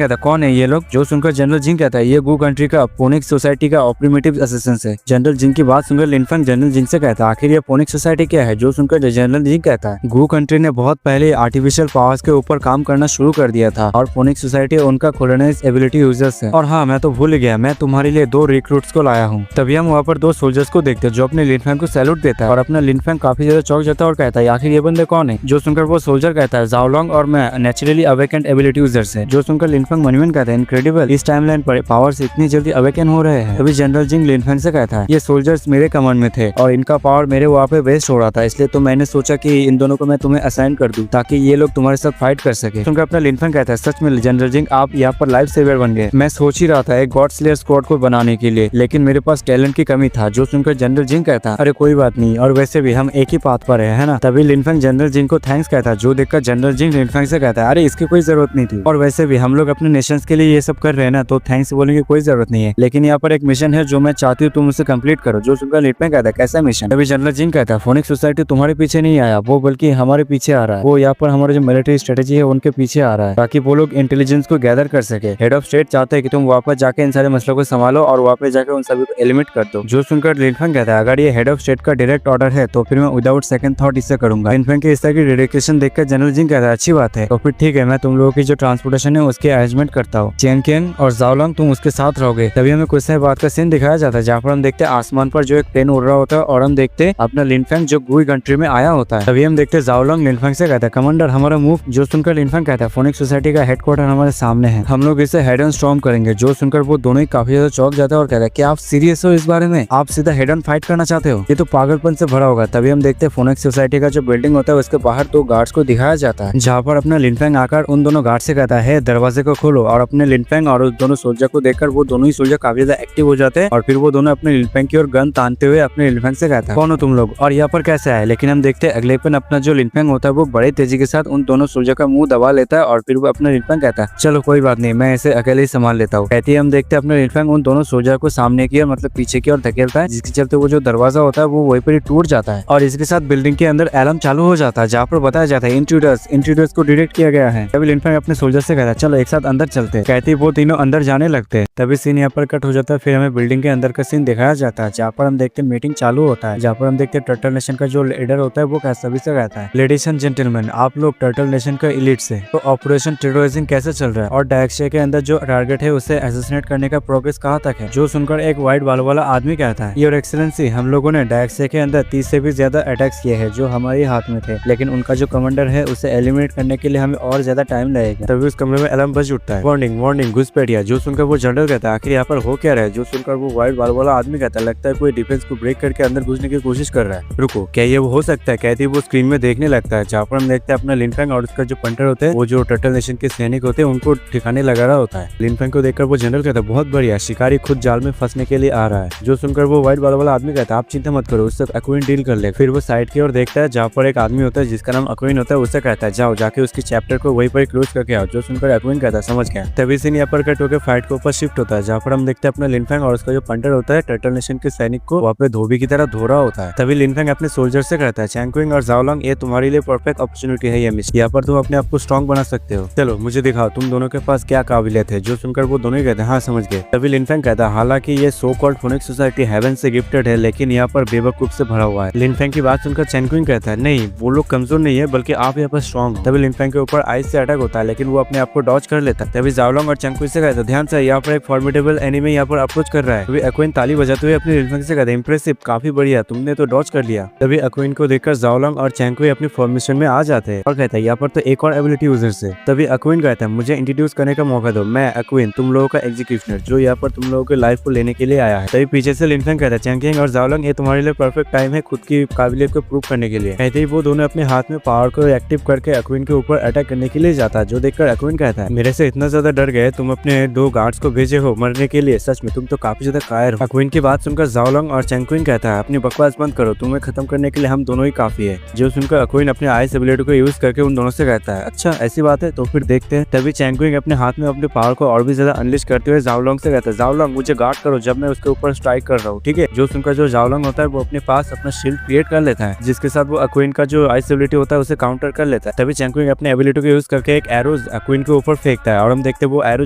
कहता है कौन है ये लोग? जो सुनकर जनरल जिंग कहता है ये गू कंट्री का फोनिक्स सोसाइटी का ऑपरेटिव असिस्टेंट है। जनरल जिंग की बात सुनकर लिनफेंग जनरल जिंग से कहता है आखिर ये फोनिक्स सोसाइटी क्या है? जो सुनकर जनरल जिंग कहता है गू कंट्री ने बहुत पहले आर्टिफिशियल पावर्स के ऊपर काम करना शुरू कर दिया था और फोनिक्स सोसाइटी उनका कोलोनाइज एबिलिटी यूजर्स है। और हाँ मैं तो भूल गया मैं तुम्हारे लिए 2 रिक्रूट्स को लाया हूँ। तभी हम वहाँ पर 2 सोल्जर्स को देखते हैं जो अपने लिनफेंग को सैल्यूट देता है और अपना लिनफेंग काफी ज्यादा चौंक जाता है और कहता है आखिर ये बंदे कौन है? जो सुनकर वो सोल्जर कहता है जाओलोंग और मैं नेचुरली अवेकेंड एबिलिटी यूजर्स है। जो सुनकर लिनफेंग मनीमैन कहता है इनक्रेडिबल इस टाइमलाइन पर पावर्स इतनी जल्दी अवेकन हो रहे हैं। तभी जनरल जिंग लिनफेंग से कहता है ये सोल्जर्स मेरे कमांड में थे और इनका पावर मेरे वहाँ पे वेस्ट हो रहा था, इसलिए तो मैंने सोचा कि इन दोनों को मैं तुम्हें असाइन कर दूं ताकि ये लोग तुम्हारे साथ फाइट कर सके। सुनकर अपना लिनफेंग कहता है सच में जनरल जिंग आप यहाँ पर लाइफ सेवर बन गए, मैं सोच ही रहा था एक गॉड स्लेयर स्क्वाड को बनाने के लिए लेकिन मेरे पास टैलेंट की कमी था। जो सुनकर जनरल जिंग कहता है अरे कोई बात नहीं और वैसे भी हम एक ही पाथ पर है ना। तभी लिनफेंग जनरल जिंग को थैंक्स कहता है, जो देखकर जनरल जिंग लिनफेंग से कहता है अरे इसकी कोई जरूरत नहीं थी और वैसे भी हम लोग अपने नेशंस के लिए ये सब कर रहे हैं ना तो थैंक्स बोलने की कोई जरूरत नहीं है, लेकिन यहाँ पर एक मिशन है जो मैं चाहती हूँ तुम उसे कंप्लीट करो। जो सुनकर लिनफेंग कहता है कैसा मिशन? तभी जनरल जिंग कहता है फोनिक्स सोसाइटी तुम्हारे पीछे नहीं आया वो बल्कि हमारे पीछे आ रहा है, वो यहाँ पर हमारे जो मिलिट्री स्ट्रेटेजी है उनके पीछे आ रहा है ताकि वो लोग इंटेलिजेंस को गैदर कर सके। हेड ऑफ स्टेट चाहते हैं कि तुम वापस जाके इन सारे मसलों को संभालो और वापस जाकर उन सभी को एलिमिनेट कर दो। जो सुनकर लिनफेंग कहता है अगर ये हेड ऑफ स्टेट का डायरेक्ट ऑर्डर है तो फिर मैं विदाउट सेकंड थॉट इसे करूंगा। लिनफेंग के इस तरह की डेडिकेशन देखकर जनरल जिंग कहता है अच्छी बात है तो फिर ठीक है मैं तुम लोगों की जो ट्रांसपोर्टेशन है उसके अरेंजमेंट करता हूँ। चेंग और जाओलोंग तुम उसके साथ रहोगे। तभी हमें कुछ समय बाद का सीन दिखाया जाता है जहाँ पर हम देखते हैं आसमान पर जो एक प्लेन उड़ रहा होता है और हम देखते हैं अपना लिनफेंग जो गुई कंट्री में आया होता है। तभी हम देखते हैं जाओलोंग लिनफेंग से कहता है कमांडर हमारा मूव। जो सुनकर लिनफेंग कहता है फोनिक्स सोसाइटी का हेडक्वार्टर हमारे सामने है, हम लोग इसे हेड ऑन स्टॉर्म करेंगे। जो सुनकर वो दोनों ही काफी ज्यादा चौंक जाता है और कहता है क्या आप सीरियस हो इस बारे में? आप सीधा हेड ऑन फाइट करना चाहते हो? ये तो पागलपन से भरा होगा। तभी हम देखते हैं फोनिक्स सोसाइटी का जो बिल्डिंग होता है उसके बाहर 2 गार्ड्स को दिखाया जाता है, जहाँ पर अपना लिनफेंग आकर उन दोनों गार्ड से कहता है दरवाजे को खोलो और अपने लिनफेंग और उस दोनों सोल्जर को देखकर वो दोनों ही सोल्जर काफी ज्यादा एक्टिव हो जाते हैं और फिर फिर वो दोनों अपने लिनफेंग की ओर गन तानते हुए अपने लिनफेंग से कहता है, कौन हो तुम लोग और यहाँ पर कैसे आए। लेकिन हम देखते हैं अगले पन अपना जो लिनफेंग होता है वो बड़े तेजी के साथ उन दोनों सोल्जर का मुंह दबा लेता है और फिर वो अपना लिनफेंग कहता है, चलो कोई बात नहीं, मैं इसे अकेले ही संभाल लेता हूँ। कहते ही हम देखते हैं अपने लिनफेंग उन दोनों सोल्जर को सामने की ओर मतलब पीछे की ओर धकेलता है, जिसके चलते वो जो दरवाजा होता है वो वहीं पर ही टूट जाता है और इसके साथ बिल्डिंग के अंदर अलार्म चालू हो जाता है, जहाँ पर बताया जाता है इंट्रूडर्स को डिटेक्ट किया गया है। तभी लिनफेंग अपने सोल्जर से कहता है, चलो एक साथ अंदर चलते हैं। कहते ही वो तीनों अंदर जाने लगते हैं। तभी सीन यहाँ पर कट हो जाता है। फिर हमें बिल्डिंग के अंदर का सीन दिखाया जाता है, जहाँ पर हम देखते हैं मीटिंग चालू होता है, जहाँ पर हम देखते हैं टर्टल नेशन का जो लीडर होता है वो सभी से कहता है, लेडीज एंड जेंटलमैन, आप लोग टर्टल नेशन का इलीट से, तो ऑपरेशन टेररिज्म कैसे चल रहा है और डायरेक्शिया के अंदर जो टारगेट है उसे असैसिनेट करने का प्रोग्रेस कहाँ तक है। जो सुनकर एक व्हाइट बालों वाला आदमी कहता है, योर एक्सीलेंसी, हम लोगों ने डायरेक्शिया के अंदर 30 से भी ज्यादा अटैक्स किए हैं जो हमारे हाथ में थे, लेकिन उनका जो कमांडर है उसे एलिमिनेट करने के लिए हमें और ज्यादा टाइम लगेगा। तभी उस कमरे में अलार्म बज उठता है, वार्निंग वार्निंग घुसपैठिया। जो सुनकर वो जनरल कहता है, आखिर यहाँ पर हो क्या रहा है। जो सुनकर वो व्हाइट बालों वाला आदमी कहता है, लगता है कोई डिफेंस को ब्रेक करके अंदर घुसने की कोशिश कर रहा है, रुको क्या ये वो हो सकता है। कहती वो स्क्रीन में देखने लगता है, जहाँ पर हम देखते हैं अपना लिनफेंग और उसका जो पंटर होते हैं वो जो टर्टल नेशन के सैनिक होते हैं उनको ठिकाने लगा रहा होता है। लिनफेंग को देखकर वो जनरल कहता है, बहुत बढ़िया, शिकारी खुद जाल में फंसने के लिए आ रहा है। जो सुनकर वो व्हाइट बालों वाला आदमी कहता है, आप चिंता मत करो, उससे अक्विन डील कर ले। फिर वो साइड की ओर देखता है, जहाँ पर एक आदमी होता है जिसका नाम अक्विन होता है, उससे कहता है, जाओ जाके उसकी चैप्टर को वहीं पर क्लोज करके आओ। जो सुनकर अक्विन कहता है, समझ गया। तभी सीन यहाँ पर कट होकर फाइट के ऊपर शिफ्ट होता है, जहाँ पर हम देखते हैं अपना लिनफेंग और उसका जो पंटर होता है टर्टल नेशन के सैनिक को वहाँ पे धोबी की तरह धो रहा होता है। तभी लिनफेंग अपने सोल्जर से कहता है, चैंगक्विंग और जाओलोंग, ये तुम्हारे लिए परफेक्ट अपॉर्चुनिटी है, ये मिस, यहाँ पर तुम अपने आप को स्ट्रॉन्ग बना सकते हो, चलो मुझे दिखाओ तुम दोनों के पास क्या काबिलियत है। जो सुनकर वो दोनों ही कहते हैं, हाँ समझ गए। तभी लिनफेंग कहता है, हालांकि ये so called phoenix society heaven से गिफ्टेड है, लेकिन यहाँ पर बेवकूफ से भरा हुआ है। लिनफेंग की बात सुनकर चैंगक्विंग कहता है, नहीं वो लोग कमजोर नहीं है, बल्कि आप यहाँ पर स्ट्रॉन्ग हो। तभी लिनफेंग के ऊपर आइस से अटैक होता है, लेकिन वो अपने आप को डॉज कर लेता है। तभी जाओलोंग और चैंगक्विंग से कहता है, ध्यान से, यहाँ पर एक फॉर्मिडेबल एनिमी यहाँ पर अप्रोच कर रहा है। तभी अक्विन ताली बजाते हुए अपने लिनफेंग से कहता है, इंप्रेसिव, काफी बढ़िया, तुमने तो डॉज कर लिया। तभी अक्विन को देखकर जाओलोंग और चैंगक्विंग अपनी फॉर्मेशन में आ जाते हैं और कहता है, यहाँ पर तो एक और एबिलिटी यूजर से। तभी अक्विन कहता है, मुझे इंट्रोड्यूस करने का मौका दो, मैं अक्विन, तुम लोगों का एग्जीक्यूशनर, जो यहाँ पर तुम लोगों के लाइफ को लेने के लिए आया है। तभी पीछे से लिनफेंग कहता है, चैंगक्विंग और जाओलोंग, ये तुम्हारे लिए परफेक्ट टाइम है खुद की काबिलियत को प्रूव करने के लिए। कहते ही वो दोनों अपने हाथ में पावर को एक्टिव करके अक्विन के ऊपर अटैक करने के लिए जाता है। जो देखकर अक्विन कहता है, मेरे से इतना ज्यादा डर गए तुम अपने 2 गार्ड्स को भेजे हो मरने के लिए, सच में तुम तो काफी ज्यादा कायर हो। अक्विन की बात सुनकर जाओलोंग और चैंगक्विंग कहता है, अपनी बकवास बंद करो, तुम्हें खत्म करने के लिए हम दोनों ही काफी है। जो सुनकर अक्विन अपने आइस एबिलिटी को यूज करके उन दोनों से कहता है, अच्छा ऐसी बात है, तो फिर देखते हैं। तभी चैंगक्विंग अपने हाथ में अपने पावर को और भी ज्यादा अनलिश करते हुए जाओलोंग से कहता है, जाओलोंग मुझे गार्ड करो जब मैं उसके ऊपर स्ट्राइक कर रहा हूँ, ठीक है। जो सुनकर जो जाओलोंग होता है वो अपने पास अपना शील्ड क्रिएट कर लेता है, जिसके साथ वो अक्विन का जो आइस एबिलिटी होता है उसे काउंटर कर लेता है। तभी चैंगक्विंग अपने एबिलिटी को यूज करके एक एरो अक्विन के ऊपर फेंकता है और हम देखते हैं वो एरो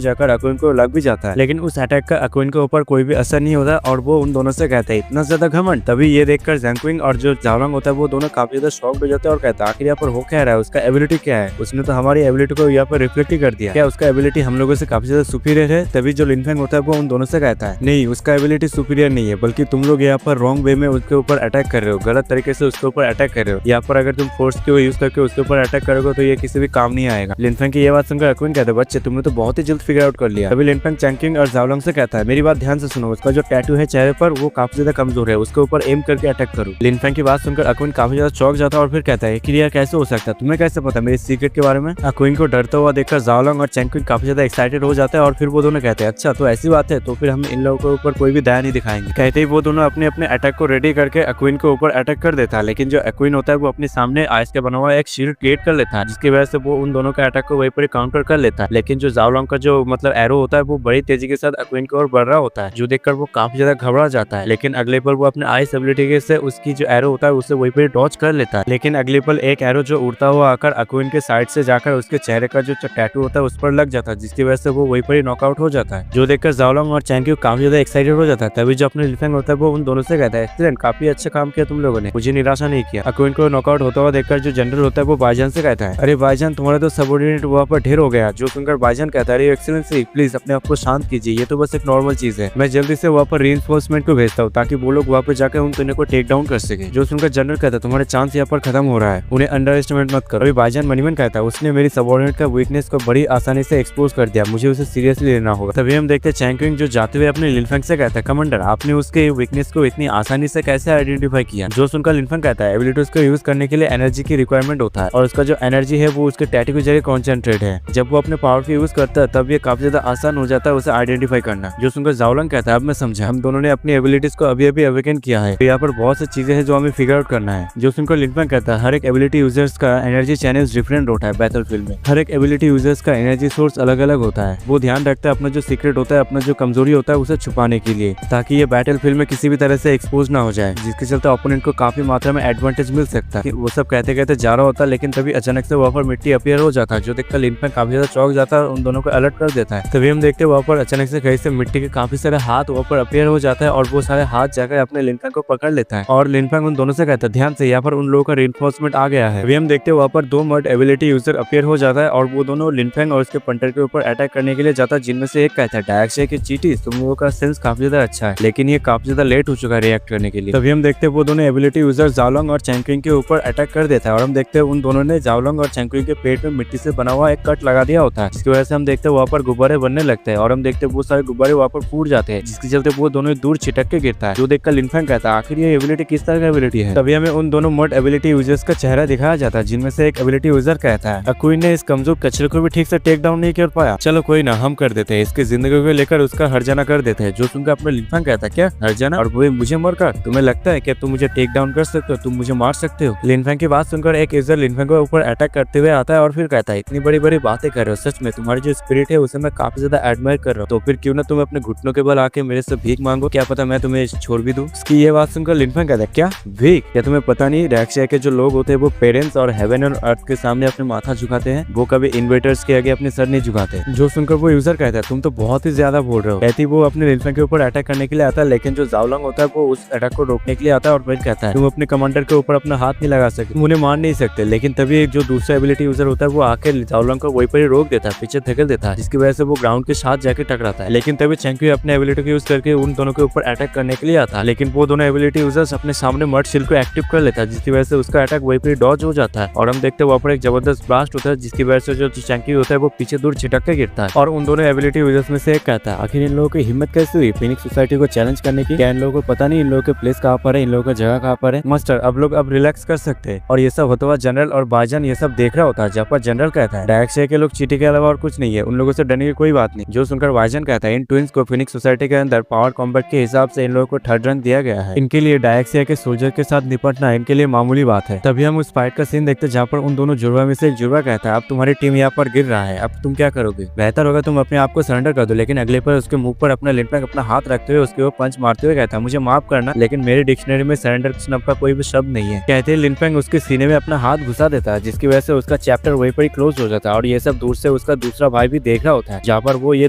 जाकर अक्विन को लग भी जाता है, लेकिन उस अटैक का अक्विन के ऊपर कोई भी असर नहीं होता और वो उन दोनों से कहता है, इतना ज्यादा घमंड। तभी ये देखकर चैंगक्विंग और जो जाओलोंग होता है वो दोनों काफी ज्यादा शॉक्ड हो जाते हैं और कहता है, आखिर यहाँ पर हो क्या रहा है, उसका एबिलिटी क्या है, उसने तो हमारी एबिलिटी को यहाँ पर रिफ्लेक्ट ही कर दिया, क्या उसका एबिलिटी हम लोगों से काफी ज्यादा सुपीरियर है। तभी जो लिनफेंग होता है वो उन दोनों से कहता है, नहीं उसका एबिलिटी सुपीरियर नहीं है, बल्कि तुम लोग यहाँ पर रॉन्ग वे में उसके ऊपर अटैक कर रहे हो, गलत तरीके से उसके ऊपर अटैक कर रहे हो। यहाँ पर अगर तुम फोर्स को यूज करके उसके ऊपर अटैक करोगे तो ये किसी भी काम नहीं आएगा। लिनफेंग की ये बात सुनकर अक्विन कहता है, बच्चे तुमने तो बहुत ही जल्द फिगर आउट कर लिया। तभी लिनफेंग चैंगक्विंग और जाओलोंग से कहता है, मेरी बात ध्यान से सुनो, उसका जो टैटू है चेहरे पर वो काफी ज्यादा कमजोर है, उसके ऊपर एम करके अटैक करो। लिनफेंग की बात सुनकर अक्विन काफी ज्यादा चौंक जाता है और फिर कहता है, क्रिया कैसे हो सकता है, तुम्हें कैसे पता मेरे सीक्रेट के बारे में। अक्विन को डरता हुआ देखकर जाओलोंग और चैंगक्विंग काफी ज्यादा एक्साइटेड हो जाता है और फिर वो दोनों कहते हैं, अच्छा तो ऐसी बात है, तो फिर हम इन लोगों के ऊपर कोई भी दया नहीं दिखाएंगे। कहते ही वो दोनों अपने अपने अटैक को रेडी करके अक्विन के ऊपर अटैक कर देता है, लेकिन जो अक्विन होता है वो अपने सामने आइस के बना हुआ एक शील्ड क्रिएट कर लेता है, जिसकी वजह से वो उन दोनों का अटैक को वहीं पर काउंटर कर लेता है। लेकिन जो जाओलोंग का जो मतलब एरो होता है वो बड़ी तेजी के साथ अक्विन की ओर बढ़ रहा होता है, जो देखकर वो काफी ज्यादा घबरा जाता है। लेकिन अगले पल वो अपने आइस एबिलिटी से उसकी जो एरो होता है उसे वहीं पर डॉज कर लेता है। लेकिन अगले पल एक एरो जो उड़ता हुआ आकर अक्विन के साइड से जाकर उसके चेहरे का जो टैटू होता है उस पर लग जाता है, जिसकी वजह से वो वहीं पर ही नॉकआउट हो जाता है। जो देखकर जाओलोंग और चैंगक्विंग काफी ज्यादा एक्साइटेड हो जाता है। तभी जो अपने लिनफेंग होता है वो उन दोनों से कहता है, एक्सीलेंट, काफी अच्छा काम किया तुम लोगों ने, मुझे निराशा नहीं किया। अक्विन को नॉकआउट होता हुआ देखकर जो जनरल होता है वो भाईजान से कहता है, अरे भाईजान तुम्हारा तो सबऑर्डिनेट वहाँ पर ढेर हो गया। जो सुनकर भाईजान कहता है, अरे एक्सीलेंसी प्लीज अपने आप को शांत कीजिए, ये तो बस एक नॉर्मल चीज है, मैं जल्दी से वहाँ पर रीइंफोर्समेंट को भेजता हूँ ताकि वो लोग वहाँ पर जाकर उन तीनों को टेक डाउन कर सके। जो सुनकर जनरल कहता है, तुम्हारे चांस यहाँ पर खत्म हो रहा है, उन्हें अंडर एस्टिमेट मत करो। अभी भाईजान मनीमन कहता है, उसने मेरी सबऑर्डिनेट का वीकनेस को बड़ी आसानी से एक्सपोज कर दिया, मुझे उसे सीरियसली लेना होगा। तभी हम देखते हैं चैंगक्विंग जो जाते हुए अपने लिनफेंग से कहता है, कमांडर आपने उसके वीकनेस को इतनी आसानी से कैसे आइडेंटिफाई किया। जो सुनकर लिनफेंग कहता है, एबिलिटीज को यूज करने के लिए एनर्जी की रिक्वायरमेंट होता है और उसका जो एनर्जी है वो उसके टैटू के जरिए कॉन्सेंट्रेट है। जब वो अपने पावर को यूज करता है तब ये काफी ज्यादा आसान हो जाता है उसे आइडेंटिफाई करना। जो सुनकर जाओलोंग कहता है, अब मैं समझा। हम दोनों ने अपनी एबिलिटीज को अभी अभी अवेकन किया है। तो यहाँ पर बहुत सी चीजें हैं जो हमें फिगर आउट करना है। जो सुनकर लिनफेंग कहता है हर एक एबिलिटी यूजर्स का एनर्जी चैनल डिफरेंट होता है बैटलफील्ड में। हर एक एबिलिटी यूजर्स का एनर्जी सोर्स अलग अलग होता है। वो ध्यान रखता है अपना जो सीक्रेट होता है, अपना जो कमजोरी होता है उसे छुपाने के लिए, ताकि ये बैटलफील्ड में किसी भी तरह से एक्सपोज ना हो जाए, जिसके चलते ओपोनेंट को काफी मात्रा में एडवांटेज मिल सकता है। वो सब कहते कहते जा रहा होता है, लेकिन तभी अचानक से वहाँ पर मिट्टी अपीयर हो जाता है, जो देखकर लिनफेंग काफी ज्यादा चौंक जाता है और उन दोनों को अलर्ट कर देता है। तभी हम देखते हैं वहाँ पर अचानक से कहीं से मिट्टी के काफी सारे हाथ वहाँ पर अपीयर हो जाता है और वो सारे हाथ जाकर अपने लिनफेंग को पकड़ लेता है। और लिनफेंग उन दोनों से कहता है ध्यान से, यहाँ पर उन लोगों का रिइंफोर्समेंट आ गया है। अभी हम देखते हैं वहाँ पर 2 मर्ड एबिलिटी यूजर अपीयर हो जाता है और वो दोनों लिनफेंग और उसके पंटर के ऊपर अटैक करने के लिए जाता है, जिनमें से एक कहता है डायरेक्शन की चीटी, तुम लोगों का सेंस काफी ज्यादा अच्छा है, लेकिन ये काफी ज्यादा लेट हो चुका है रिएक्ट करने के लिए। तभी हम देखते हैं वो दोनों एबिलिटी यूजर जाओलोंग और चैंगक्विंग के ऊपर अटैक कर देता है और हम देखते हैं उन दोनों ने जाओलोंग और चैंगक्विंग के पेट में मिट्टी से बना हुआ एक कट लगा दिया होता है, जिसकी वजह से हम देखते हैं वहाँ पर गुब्बारे बनने लगते हैं और हम देखते हैं वो सारे गुब्बारे वहाँ पर फूट जाते हैं, जिसके चलते वो दोनों दूर छिटक के गिरता है। जो देखकर लिनफेंग कहता है आखिर ये एबिलिटी किस तरह का एबिलिटी है। तभी हमें उन दोनों मर्ड एबिलिटी यूजर्स का चेहरा दिखाया जाता है, जिनमें से एक एबिलिटी यूजर कहता है अकुइन ने इस कमजोर कचरे को भी ठीक से टेक डाउन नहीं कर पाया, चलो कोई ना हम कर देते हैं, इसकी जिंदगी को लेकर उसका हर्जाना कर देते हैं। जो सुनकर अपने लिनफेंग कहता है क्या हर्जाना, और वो मुझे मर कर, तुम्हें लगता है कि तुम मुझे टेक डाउन कर सकते हो, तुम मुझे मार सकते हो। लिनफेंग की बात सुनकर एक यूजर लिनफेंग के ऊपर अटैक करते हुए आता है और फिर कहता है इतनी बड़ी बड़ी बातें कर रहे हो, सच में तुम्हारी जो स्पिरिट है उसे मैं काफी ज्यादा एडमायर कर रहा हूँ, तो फिर क्यों ना तुम अपने घुटनों के बल आके मेरे से भीख मांगो, क्या पता मैं तुम्हें छोड़ भी दूं। उसकी ये बात सुनकर लिनफेंग कहता है क्या भीख, क्या तुम्हें पता नहीं रैक्शिया के जो लोग होते हैं वो पेरेंट्स और हेवन और अर्थ के सामने अपने माथा झुकाते हैं, वो कभी इन्वेटर्स के आगे अपने सर नहीं झुकाते। जो सुनकर वो यूजर कहता है तुम तो बहुत ही ज्यादा बोल रहे हो। कहती वो अपने लिनफेंग के ऊपर अटैक करने के लिए आता है, लेकिन जो जाओलोंग होता है वो उस अटैक को रोकने के लिए आता है और फिर कहता है तुम अपने कमांडर के ऊपर अपना हाथ नहीं लगा सकते, तुम उन्हें मार नहीं सकते। लेकिन तभी एक जो दूसरा एबिलिटी यूजर होता है वो आके जाओलोंग को वहीं पर ही रोक देता है, पीछे धकेल देता है, जिसकी वजह से वो ग्राउंड के साथ जाके टकराता है। लेकिन तभी चैंगक्विंग अपने एबिलिटी को यूज करके उन दोनों के ऊपर अटैक करने के लिए आता है, लेकिन वो दोनों एबिलिटी यूजर्स अपने सामने मर्ड शील्ड को एक्टिव कर लेता है, जिसकी वजह से उसका अटैक वहीं पर डॉज हो जाता है और हम देखते हैं वहाँ पर एक जबरदस्त ब्लास्ट होता है, जिसकी वजह से जो चैंगक्विंग होता है वो पीछे दूर छिटक के गिरता है। और उन दोनों एबिलिटी यूजर्स में से एक कहता है आखिर इन लोगों की हिम्मत कैसे हुई फिनिक्स सोसाइटी को चैलेंज करने की, क्या इन लोगों को पता नहीं इन लोगों के प्लेस कहाँ पर है, इन लोगों का जगह कहाँ पर है। मास्टर अब लोग अब रिलैक्स कर सकते हैं। और ये सब होता हुआ जनरल और बाईजान ये सब देख रहा होता है, जहाँ पर जनरल कहता है डायरेक्शिया के लोग चीटी के अलावा और कुछ नहीं है, उन लोगों से डरने की कोई बात नहीं। जो सुनकर बाईजान कहता है इन ट्विंस को फिनिक्स सोसाइटी के अंदर पावर कॉम्बैट के हिसाब से इन लोगों को 3rd रैंक दिया गया है, इनके लिए डायरेक्शिया के सोल्जर के साथ निपटना इनके लिए मामूली बात है। तभी हम उस फाइट का सीन देखते हैं जहाँ पर उन दोनों जुड़वा में से जुड़वा कहता है अब तुम्हारी टीम यहाँ पर गिर रहा है, अब तुम क्या करोगे, बेहतर होगा तुम अपने आप को सरेंडर कर दो। लेकिन अगले पर उसके मुंह पर अपना लिनफेंग अपना हाथ रखते हुए उसके ऊपर पंच मारते हुए कहता है मुझे माफ करना, लेकिन मेरी डिक्शनरी में सरेंडर नाम का कोई भी शब्द नहीं है। कहते हैं लिनफेंग उसके सीने में अपना हाथ घुसा देता है, जिसकी वजह से उसका चैप्टर वहीं पर ही क्लोज हो जाता है। और ये सब दूर से उसका दूसरा भाई भी देख रहा होता है, जहाँ पर वो ये